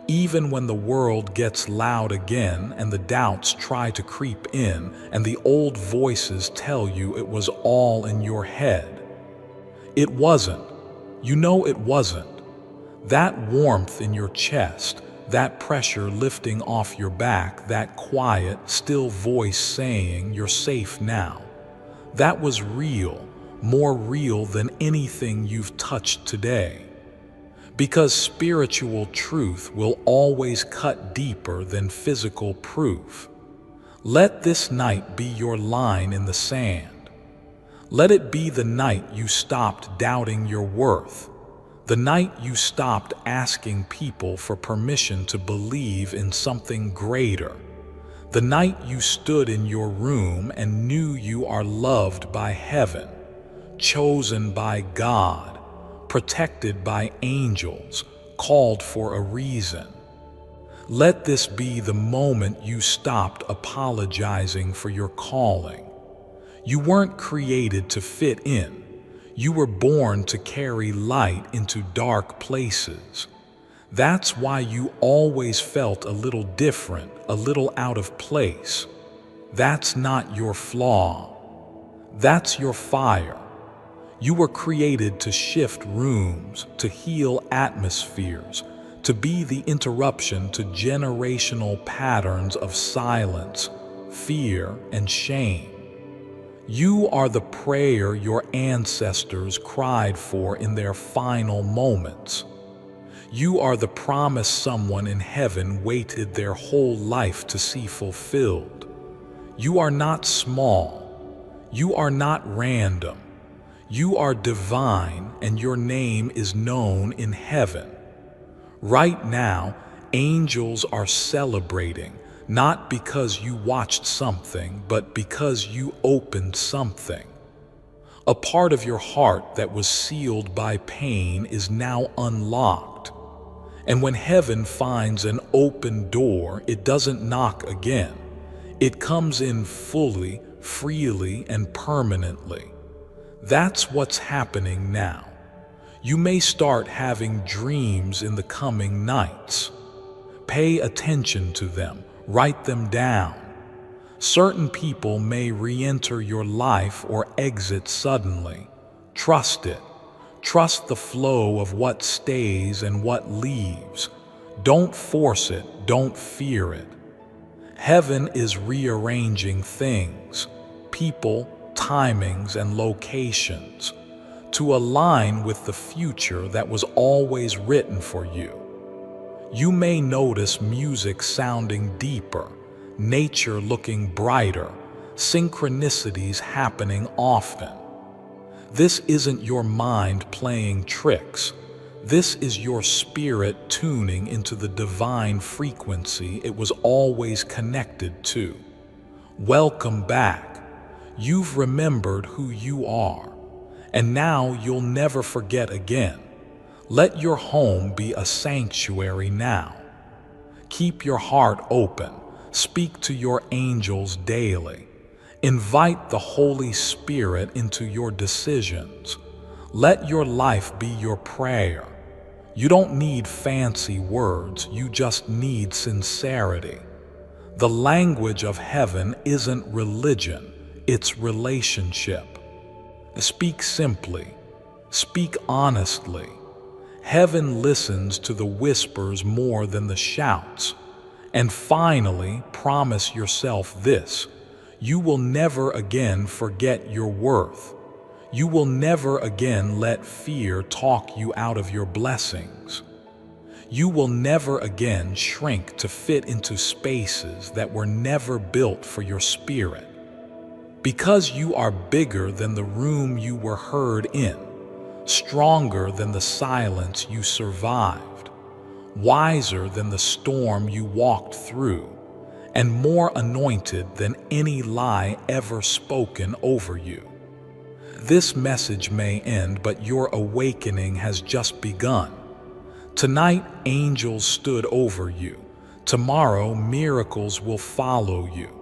even when the world gets loud again and the doubts try to creep in and the old voices tell you it was all in your head. It wasn't. You know it wasn't. That warmth in your chest, that pressure lifting off your back, that quiet, still voice saying you're safe now, that was real, more real than anything you've touched today. Because spiritual truth will always cut deeper than physical proof. Let this night be your line in the sand. Let it be the night you stopped doubting your worth, the night you stopped asking people for permission to believe in something greater, the night you stood in your room and knew you are loved by heaven, chosen by God, protected by angels, called for a reason. Let this be the moment you stopped apologizing for your calling. You weren't created to fit in. You were born to carry light into dark places. That's why you always felt a little different, a little out of place. That's not your flaw. That's your fire. You were created to shift rooms, to heal atmospheres, to be the interruption to generational patterns of silence, fear, and shame. You are the prayer your ancestors cried for in their final moments. You are the promise someone in heaven waited their whole life to see fulfilled. You are not small. You are not random. You are divine, and your name is known in heaven. Right now, angels are celebrating, not because you watched something, but because you opened something. A part of your heart that was sealed by pain is now unlocked. And when heaven finds an open door, it doesn't knock again. It comes in fully, freely, and permanently. That's what's happening now. You may start having dreams in the coming nights. Pay attention to them. Write them down. Certain people may re-enter your life or exit suddenly. Trust it. Trust the flow of what stays and what leaves. Don't force it. Don't fear it. Heaven is rearranging things, people, timings, and locations to align with the future that was always written for you. You may notice music sounding deeper, nature looking brighter, synchronicities happening often. This isn't your mind playing tricks. This is your spirit tuning into the divine frequency it was always connected to. Welcome back. You've remembered who you are, and now you'll never forget again. Let your home be a sanctuary now. Keep your heart open. Speak to your angels daily. Invite the Holy Spirit into your decisions. Let your life be your prayer. You don't need fancy words, you just need sincerity. The language of heaven isn't religion, it's relationship. Speak simply. Speak honestly. Heaven listens to the whispers more than the shouts. And finally, promise yourself this: you will never again forget your worth. You will never again let fear talk you out of your blessings. You will never again shrink to fit into spaces that were never built for your spirit. Because you are bigger than the room you were heard in, stronger than the silence you survived, wiser than the storm you walked through, and more anointed than any lie ever spoken over you. This message may end, but your awakening has just begun. Tonight, angels stood over you. Tomorrow, miracles will follow you.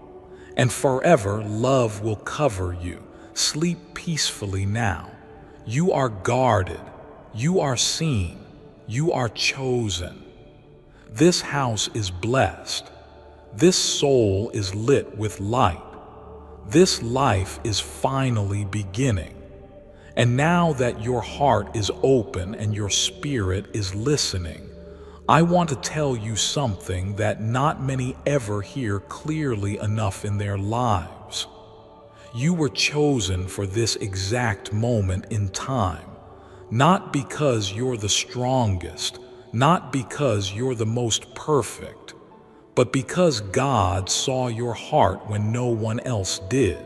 And forever, love will cover you. Sleep peacefully now. You are guarded. You are seen. You are chosen. This house is blessed. This soul is lit with light. This life is finally beginning. And now that your heart is open and your spirit is listening, I want to tell you something that not many ever hear clearly enough in their lives. You were chosen for this exact moment in time, not because you're the strongest, not because you're the most perfect, but because God saw your heart when no one else did.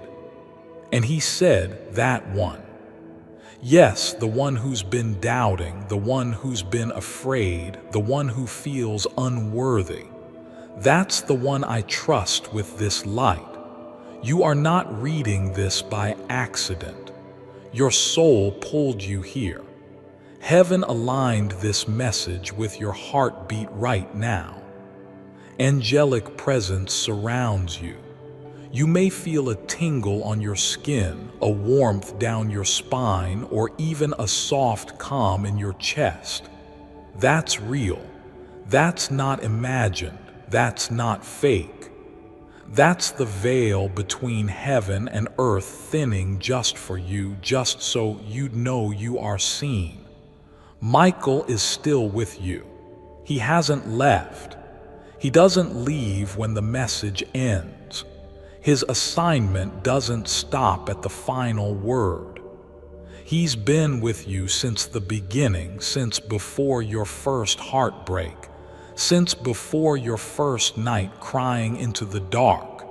And He said, that one. Yes, the one who's been doubting, the one who's been afraid, the one who feels unworthy. That's the one I trust with this light. You are not reading this by accident. Your soul pulled you here. Heaven aligned this message with your heartbeat right now. Angelic presence surrounds you. You may feel a tingle on your skin, a warmth down your spine, or even a soft calm in your chest. That's real. That's not imagined. That's not fake. That's the veil between heaven and earth thinning just for you, just so you'd know you are seen. Michael is still with you. He hasn't left. He doesn't leave when the message ends. His assignment doesn't stop at the final word. He's been with you since the beginning, since before your first heartbreak, since before your first night crying into the dark.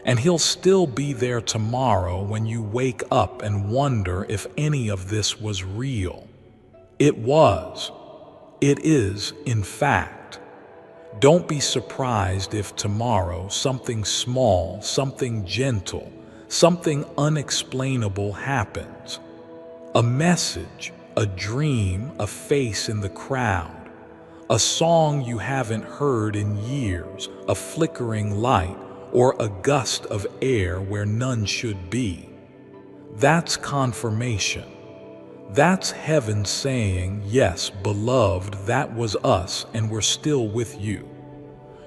And He'll still be there tomorrow when you wake up and wonder if any of this was real. It was. It is, in fact. Don't be surprised if tomorrow something small, something gentle, something unexplainable happens. A message, a dream, a face in the crowd, a song you haven't heard in years, a flickering light, or a gust of air where none should be. That's confirmation. That's heaven saying, yes, beloved, that was us, and we're still with you.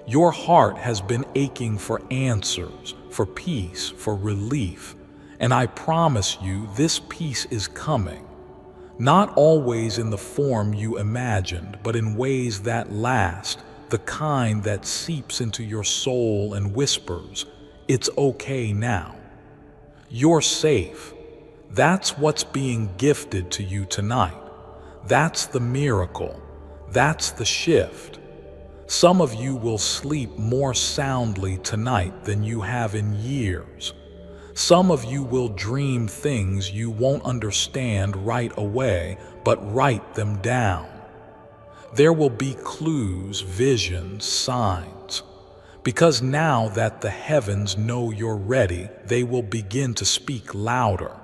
Your heart has been aching for answers, for peace, for relief, and I promise you this peace is coming. Not always in the form you imagined, but in ways that last, the kind that seeps into your soul and whispers, it's okay now. You're safe. That's what's being gifted to you tonight. That's the miracle. That's the shift. Some of you will sleep more soundly tonight than you have in years. Some of you will dream things you won't understand right away, but write them down. There will be clues, visions, signs. Because now that the heavens know you're ready, they will begin to speak louder.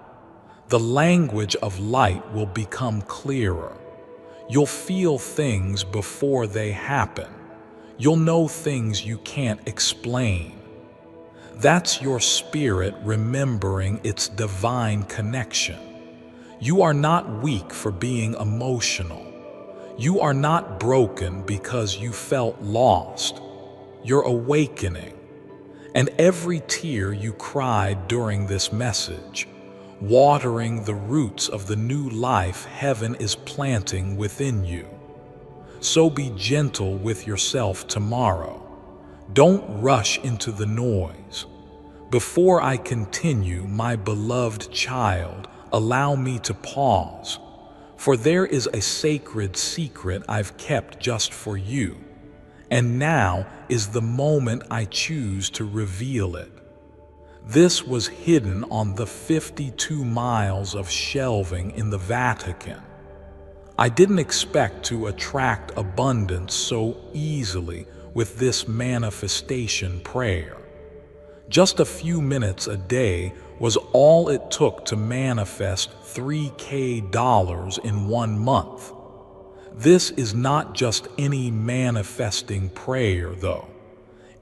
The language of light will become clearer. You'll feel things before they happen. You'll know things you can't explain. That's your spirit remembering its divine connection. You are not weak for being emotional. You are not broken because you felt lost. You're awakening. And every tear you cried during this message, watering the roots of the new life heaven is planting within you. So be gentle with yourself tomorrow. Don't rush into the noise. Before I continue, my beloved child, allow me to pause, for there is a sacred secret I've kept just for you, and now is the moment I choose to reveal it. This was hidden on the 52 miles of shelving in the Vatican. I didn't expect to attract abundance so easily with this manifestation prayer. Just a few minutes a day was all it took to manifest $3,000 in 1 month. This is not just any manifesting prayer, though.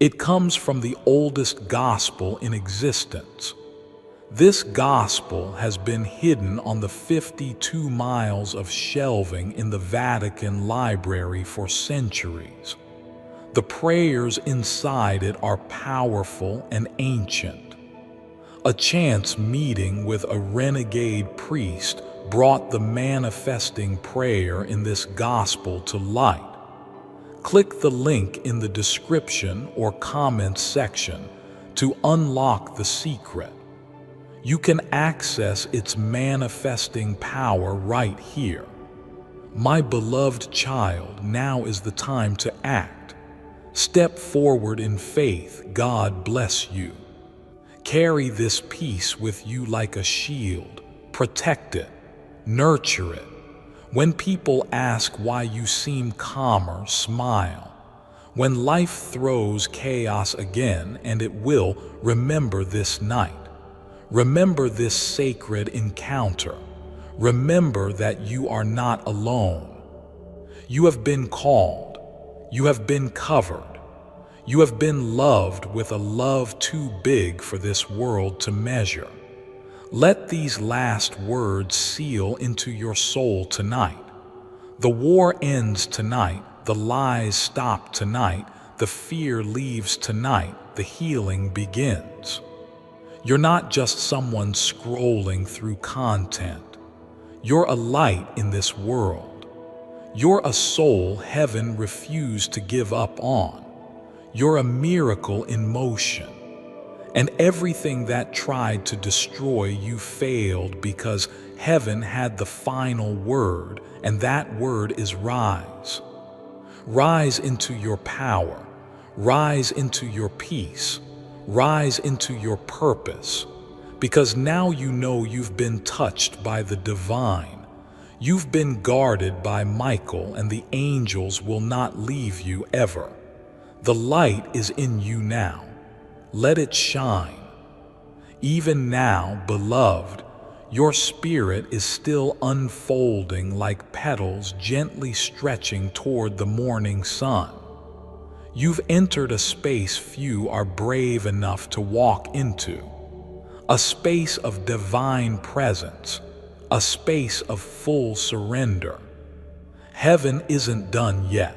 It comes from the oldest gospel in existence. This gospel has been hidden on the 52 miles of shelving in the Vatican Library for centuries. The prayers inside it are powerful and ancient. A chance meeting with a renegade priest brought the manifesting prayer in this gospel to light. Click the link in the description or comments section to unlock the secret. You can access its manifesting power right here. My beloved child, now is the time to act. Step forward in faith. God bless you. Carry this peace with you like a shield. Protect it. Nurture it. When people ask why you seem calmer, smile. When life throws chaos again, and it will, remember this night. Remember this sacred encounter. Remember that you are not alone. You have been called. You have been covered. You have been loved with a love too big for this world to measure. Let these last words seal into your soul tonight. The war ends tonight. The lies stop tonight. The fear leaves tonight. The healing begins. You're not just someone scrolling through content. You're a light in this world. You're a soul heaven refused to give up on. You're a miracle in motion. And everything that tried to destroy you failed because heaven had the final word, and that word is rise. Rise into your power. Rise into your peace. Rise into your purpose. Because now you know you've been touched by the divine. You've been guarded by Michael, and the angels will not leave you ever. The light is in you now. Let it shine. Even now, beloved, your spirit is still unfolding like petals gently stretching toward the morning sun. You've entered a space few are brave enough to walk into. A space of divine presence. A space of full surrender. Heaven isn't done yet.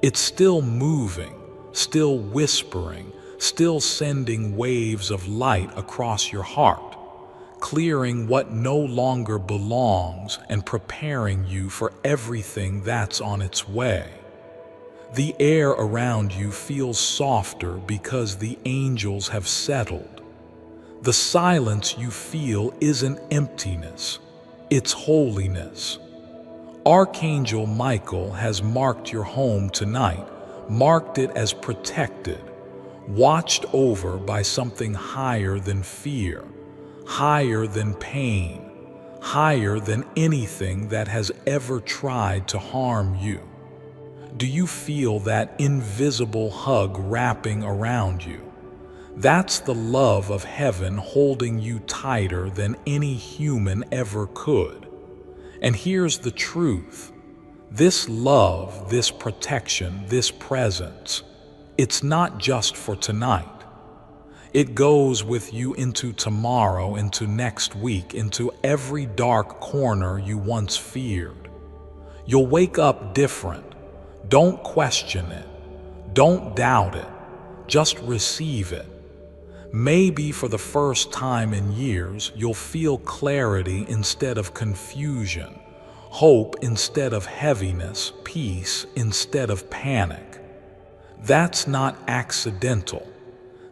It's still moving, still whispering, still sending waves of light across your heart, clearing what no longer belongs and preparing you for everything that's on its way. The air around you feels softer because the angels have settled. The silence you feel isn't emptiness, it's holiness. Archangel Michael has marked your home tonight, marked it as protected, watched over by something higher than fear, higher than pain, higher than anything that has ever tried to harm you. Do you feel that invisible hug wrapping around you? That's the love of heaven holding you tighter than any human ever could. And here's the truth. This love, this protection, this presence, it's not just for tonight. It goes with you into tomorrow, into next week, into every dark corner you once feared. You'll wake up different. Don't question it. Don't doubt it. Just receive it. Maybe for the first time in years, you'll feel clarity instead of confusion, hope instead of heaviness, peace instead of panic. That's not accidental.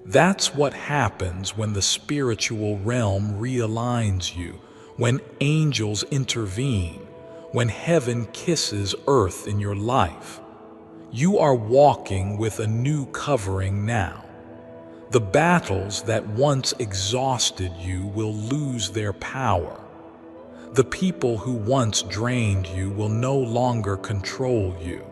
That's what happens when the spiritual realm realigns you, when angels intervene, when heaven kisses earth in your life. You are walking with a new covering now. The battles that once exhausted you will lose their power. The people who once drained you will no longer control you.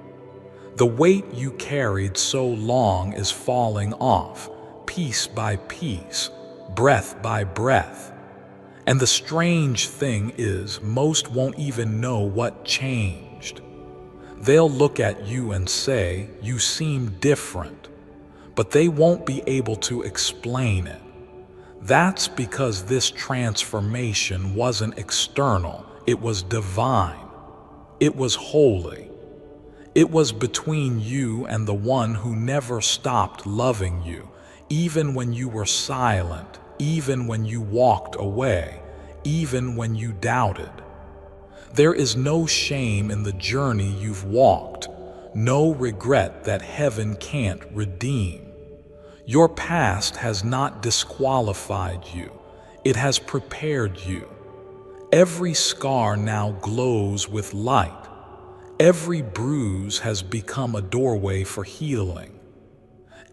The weight you carried so long is falling off, piece by piece, breath by breath. And the strange thing is, most won't even know what changed. They'll look at you and say, "You seem different," but they won't be able to explain it. That's because this transformation wasn't external, it was divine. It was holy. It was between you and the one who never stopped loving you, even when you were silent, even when you walked away, even when you doubted. There is no shame in the journey you've walked, no regret that heaven can't redeem. Your past has not disqualified you, it has prepared you. Every scar now glows with light. Every bruise has become a doorway for healing.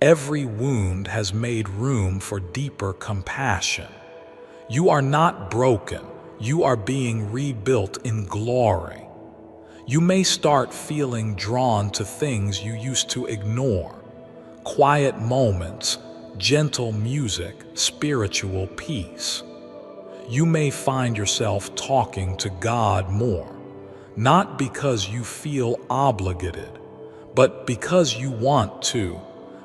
Every wound has made room for deeper compassion. You are not broken. You are being rebuilt in glory. You may start feeling drawn to things you used to ignore. Quiet moments, gentle music, spiritual peace. You may find yourself talking to God more, not because you feel obligated, but because you want to.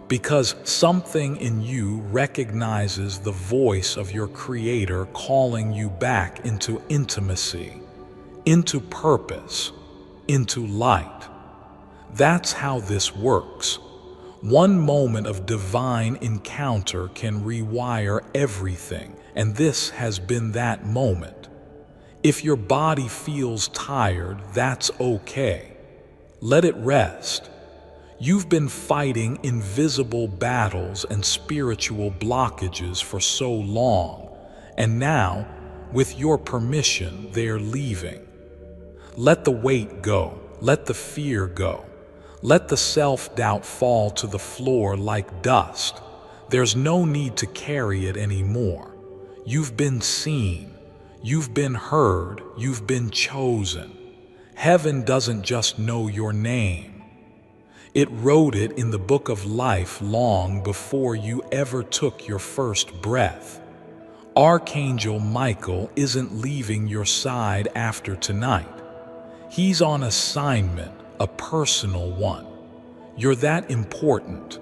Because something in you recognizes the voice of your Creator calling you back into intimacy, into purpose, into light. That's how this works. One moment of divine encounter can rewire everything, and this has been that moment. If your body feels tired, that's okay. Let it rest. You've been fighting invisible battles and spiritual blockages for so long, and now, with your permission, they're leaving. Let the weight go. Let the fear go. Let the self-doubt fall to the floor like dust. There's no need to carry it anymore. You've been seen. You've been heard. You've been chosen. Heaven doesn't just know your name. It wrote it in the book of life long before you ever took your first breath. Archangel Michael isn't leaving your side after tonight. He's on assignment, a personal one. You're that important.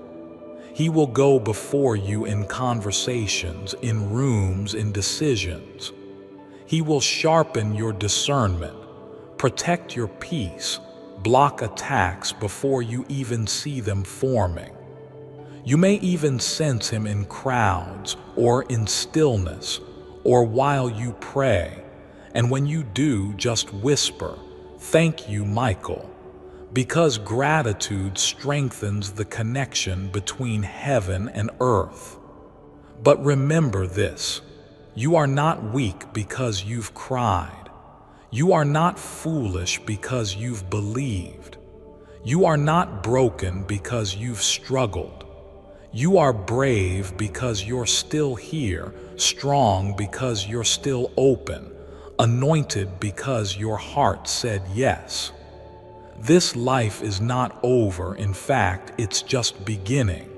He will go before you in conversations, in rooms, in decisions. He will sharpen your discernment, protect your peace, block attacks before you even see them forming. You may even sense him in crowds, or in stillness, or while you pray. And when you do, just whisper, "Thank you, Michael," because gratitude strengthens the connection between heaven and earth. But remember this, you are not weak because you've cried. You are not foolish because you've believed. You are not broken because you've struggled. You are brave because you're still here, strong because you're still open, anointed because your heart said yes. This life is not over, in fact, it's just beginning.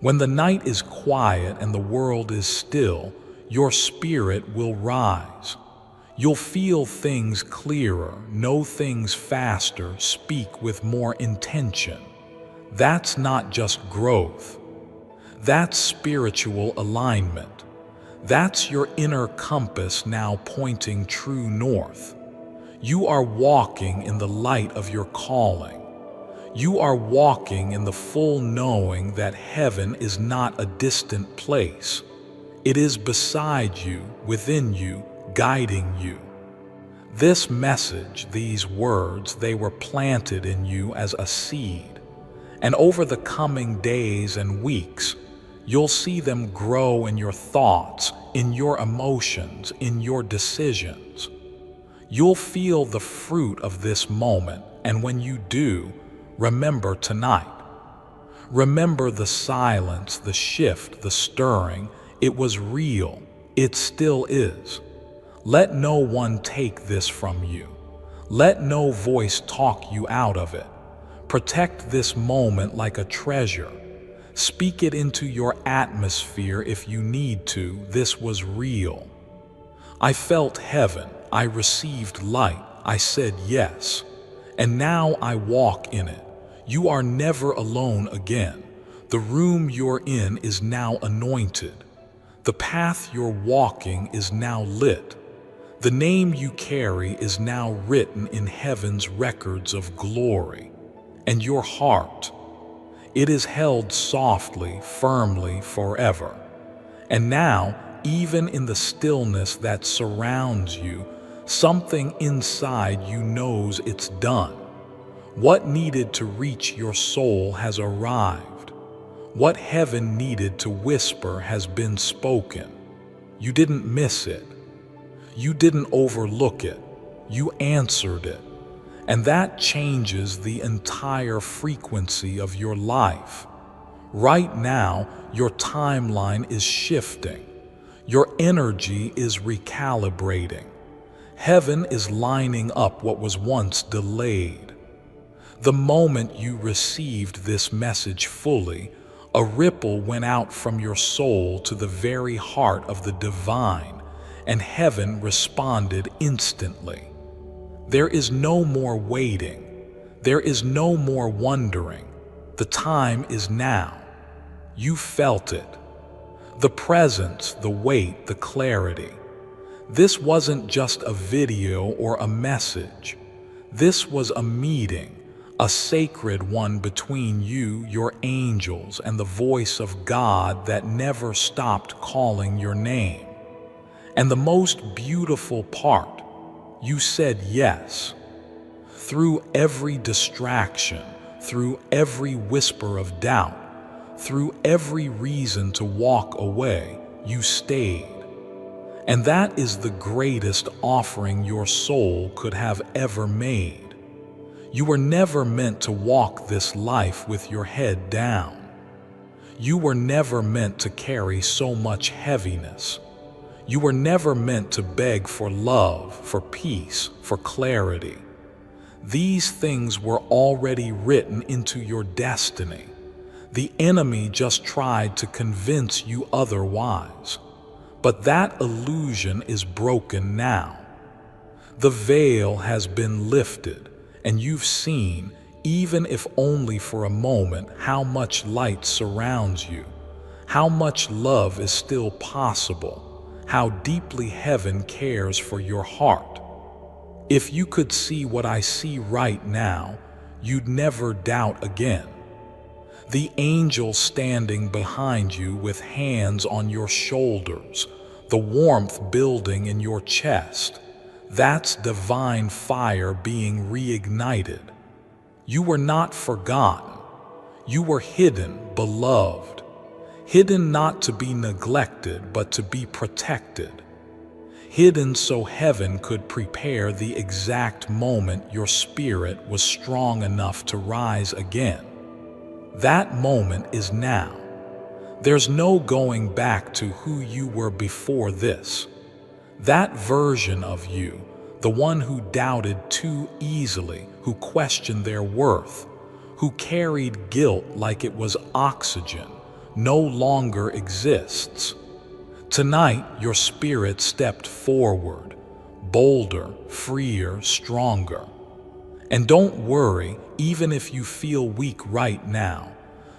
When the night is quiet and the world is still, your spirit will rise. You'll feel things clearer, know things faster, speak with more intention. That's not just growth. That's spiritual alignment. That's your inner compass now pointing true north. You are walking in the light of your calling. You are walking in the full knowing that heaven is not a distant place. It is beside you, within you, guiding you. This message, these words, they were planted in you as a seed. And over the coming days and weeks, you'll see them grow in your thoughts, in your emotions, in your decisions. You'll feel the fruit of this moment, and when you do, remember tonight. Remember the silence, the shift, the stirring. It was real. It still is. Let no one take this from you. Let no voice talk you out of it. Protect this moment like a treasure. Speak it into your atmosphere if you need to. This was real. I felt heaven. I received light. I said yes. And now I walk in it. You are never alone again. The room you're in is now anointed. The path you're walking is now lit. The name you carry is now written in heaven's records of glory. And your heart, it is held softly, firmly, forever. And now, even in the stillness that surrounds you, something inside you knows it's done. What needed to reach your soul has arrived. What heaven needed to whisper has been spoken. You didn't miss it. You didn't overlook it. You answered it. And that changes the entire frequency of your life. Right now, your timeline is shifting. Your energy is recalibrating. Heaven is lining up what was once delayed. The moment you received this message fully, a ripple went out from your soul to the very heart of the divine, and heaven responded instantly. There is no more waiting. There is no more wondering. The time is now. You felt it. The presence, the weight, the clarity. This wasn't just a video or a message. This was a meeting, a sacred one between you, your angels, and the voice of God that never stopped calling your name. And the most beautiful part, you said yes. Through every distraction, through every whisper of doubt, through every reason to walk away, you stayed. And that is the greatest offering your soul could have ever made. You were never meant to walk this life with your head down. You were never meant to carry so much heaviness. You were never meant to beg for love, for peace, for clarity. These things were already written into your destiny. The enemy just tried to convince you otherwise. But that illusion is broken now. The veil has been lifted, and you've seen, even if only for a moment, how much light surrounds you, how much love is still possible, how deeply heaven cares for your heart. If you could see what I see right now, you'd never doubt again. The angel standing behind you with hands on your shoulders, the warmth building in your chest, that's divine fire being reignited. You were not forgotten. You were hidden, beloved. Hidden not to be neglected, but to be protected. Hidden so heaven could prepare the exact moment your spirit was strong enough to rise again. That moment is now. There's no going back to who you were before this. That version of you, the one who doubted too easily, who questioned their worth, who carried guilt like it was oxygen, no longer exists. Tonight, your spirit stepped forward, bolder, freer, stronger. And don't worry, even if you feel weak right now.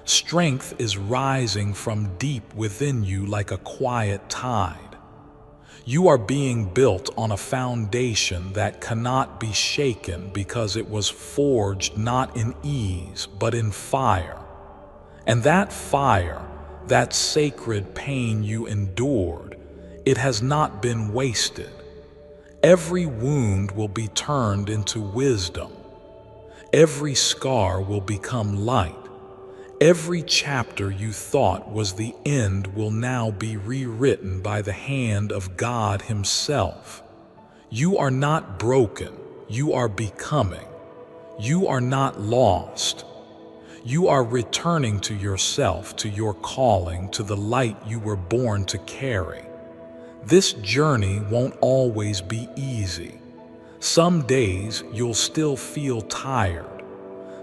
Strength is rising from deep within you like a quiet tide. You are being built on a foundation that cannot be shaken because it was forged not in ease, but in fire. And that fire, that sacred pain you endured, it has not been wasted. Every wound will be turned into wisdom. Every scar will become light. Every chapter you thought was the end will now be rewritten by the hand of God Himself. You are not broken, you are becoming. You are not lost. You are returning to yourself, to your calling, to the light you were born to carry. This journey won't always be easy. Some days you'll still feel tired.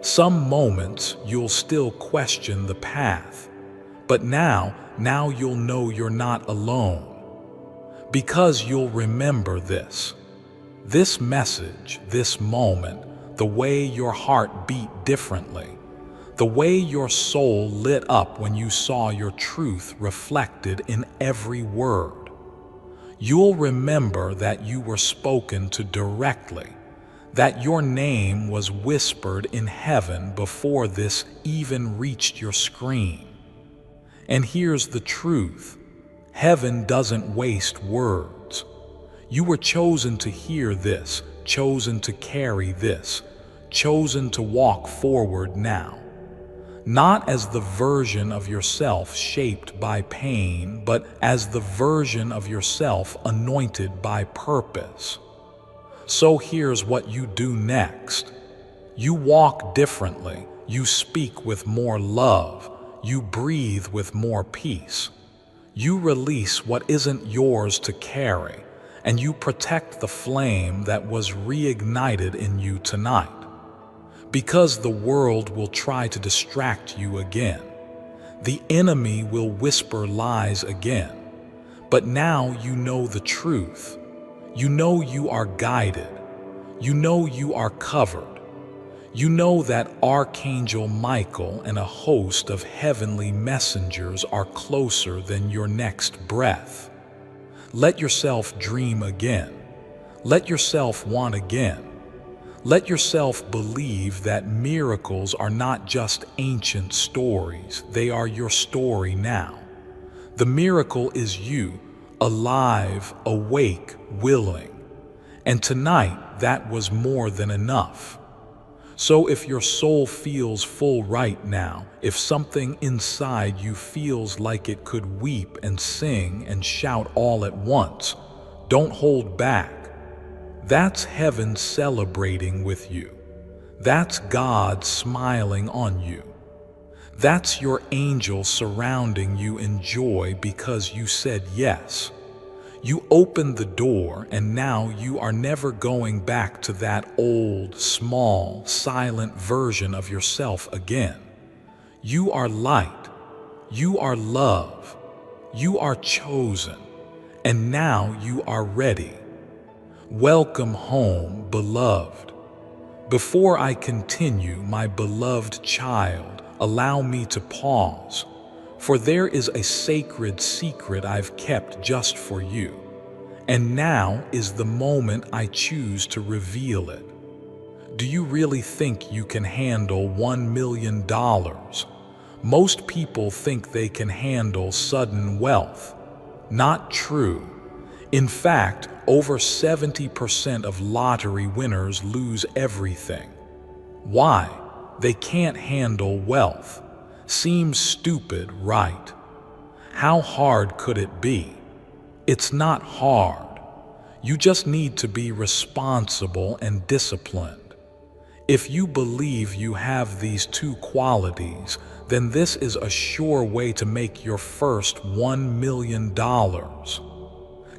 Some moments you'll still question the path, but now you'll know you're not alone. Because you'll remember this message, this moment, the way your heart beat differently, the way your soul lit up when you saw your truth reflected in every word. You'll remember that you were spoken to directly, that your name was whispered in heaven before this even reached your screen. And here's the truth. Heaven doesn't waste words. You were chosen to hear this, chosen to carry this, chosen to walk forward now. Not as the version of yourself shaped by pain, but as the version of yourself anointed by purpose. So here's what you do next. You walk differently, you speak with more love, you breathe with more peace. You release what isn't yours to carry, and you protect the flame that was reignited in you tonight. Because the world will try to distract you again. The enemy will whisper lies again. But now you know the truth. You know you are guided. You know you are covered. You know that Archangel Michael and a host of heavenly messengers are closer than your next breath. Let yourself dream again. Let yourself want again. Let yourself believe that miracles are not just ancient stories, they are your story now. The miracle is you, alive, awake, willing. And tonight, that was more than enough. So if your soul feels full right now, if something inside you feels like it could weep and sing and shout all at once, don't hold back. That's heaven celebrating with you. That's God smiling on you. That's your angel surrounding you in joy because you said yes. You opened the door, and now you are never going back to that old, small, silent version of yourself again. You are light. You are love. You are chosen. And now you are ready. Welcome home, beloved. Before I continue, my beloved child, allow me to pause. For there is a sacred secret I've kept just for you. And now is the moment I choose to reveal it. Do you really think you can handle $1 million? Most people think they can handle sudden wealth. Not true. In fact, over 70% of lottery winners lose everything. Why? They can't handle wealth. Seems stupid, right? How hard could it be? It's not hard. You just need to be responsible and disciplined. If you believe you have these two qualities, then this is a sure way to make your first $1 million.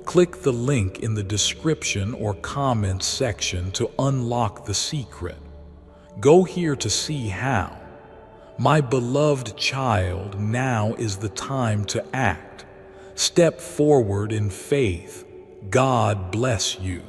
Click the link in the description or comments section to unlock the secret. Go here to see how. My beloved child, now is the time to act. Step forward in faith. God bless you.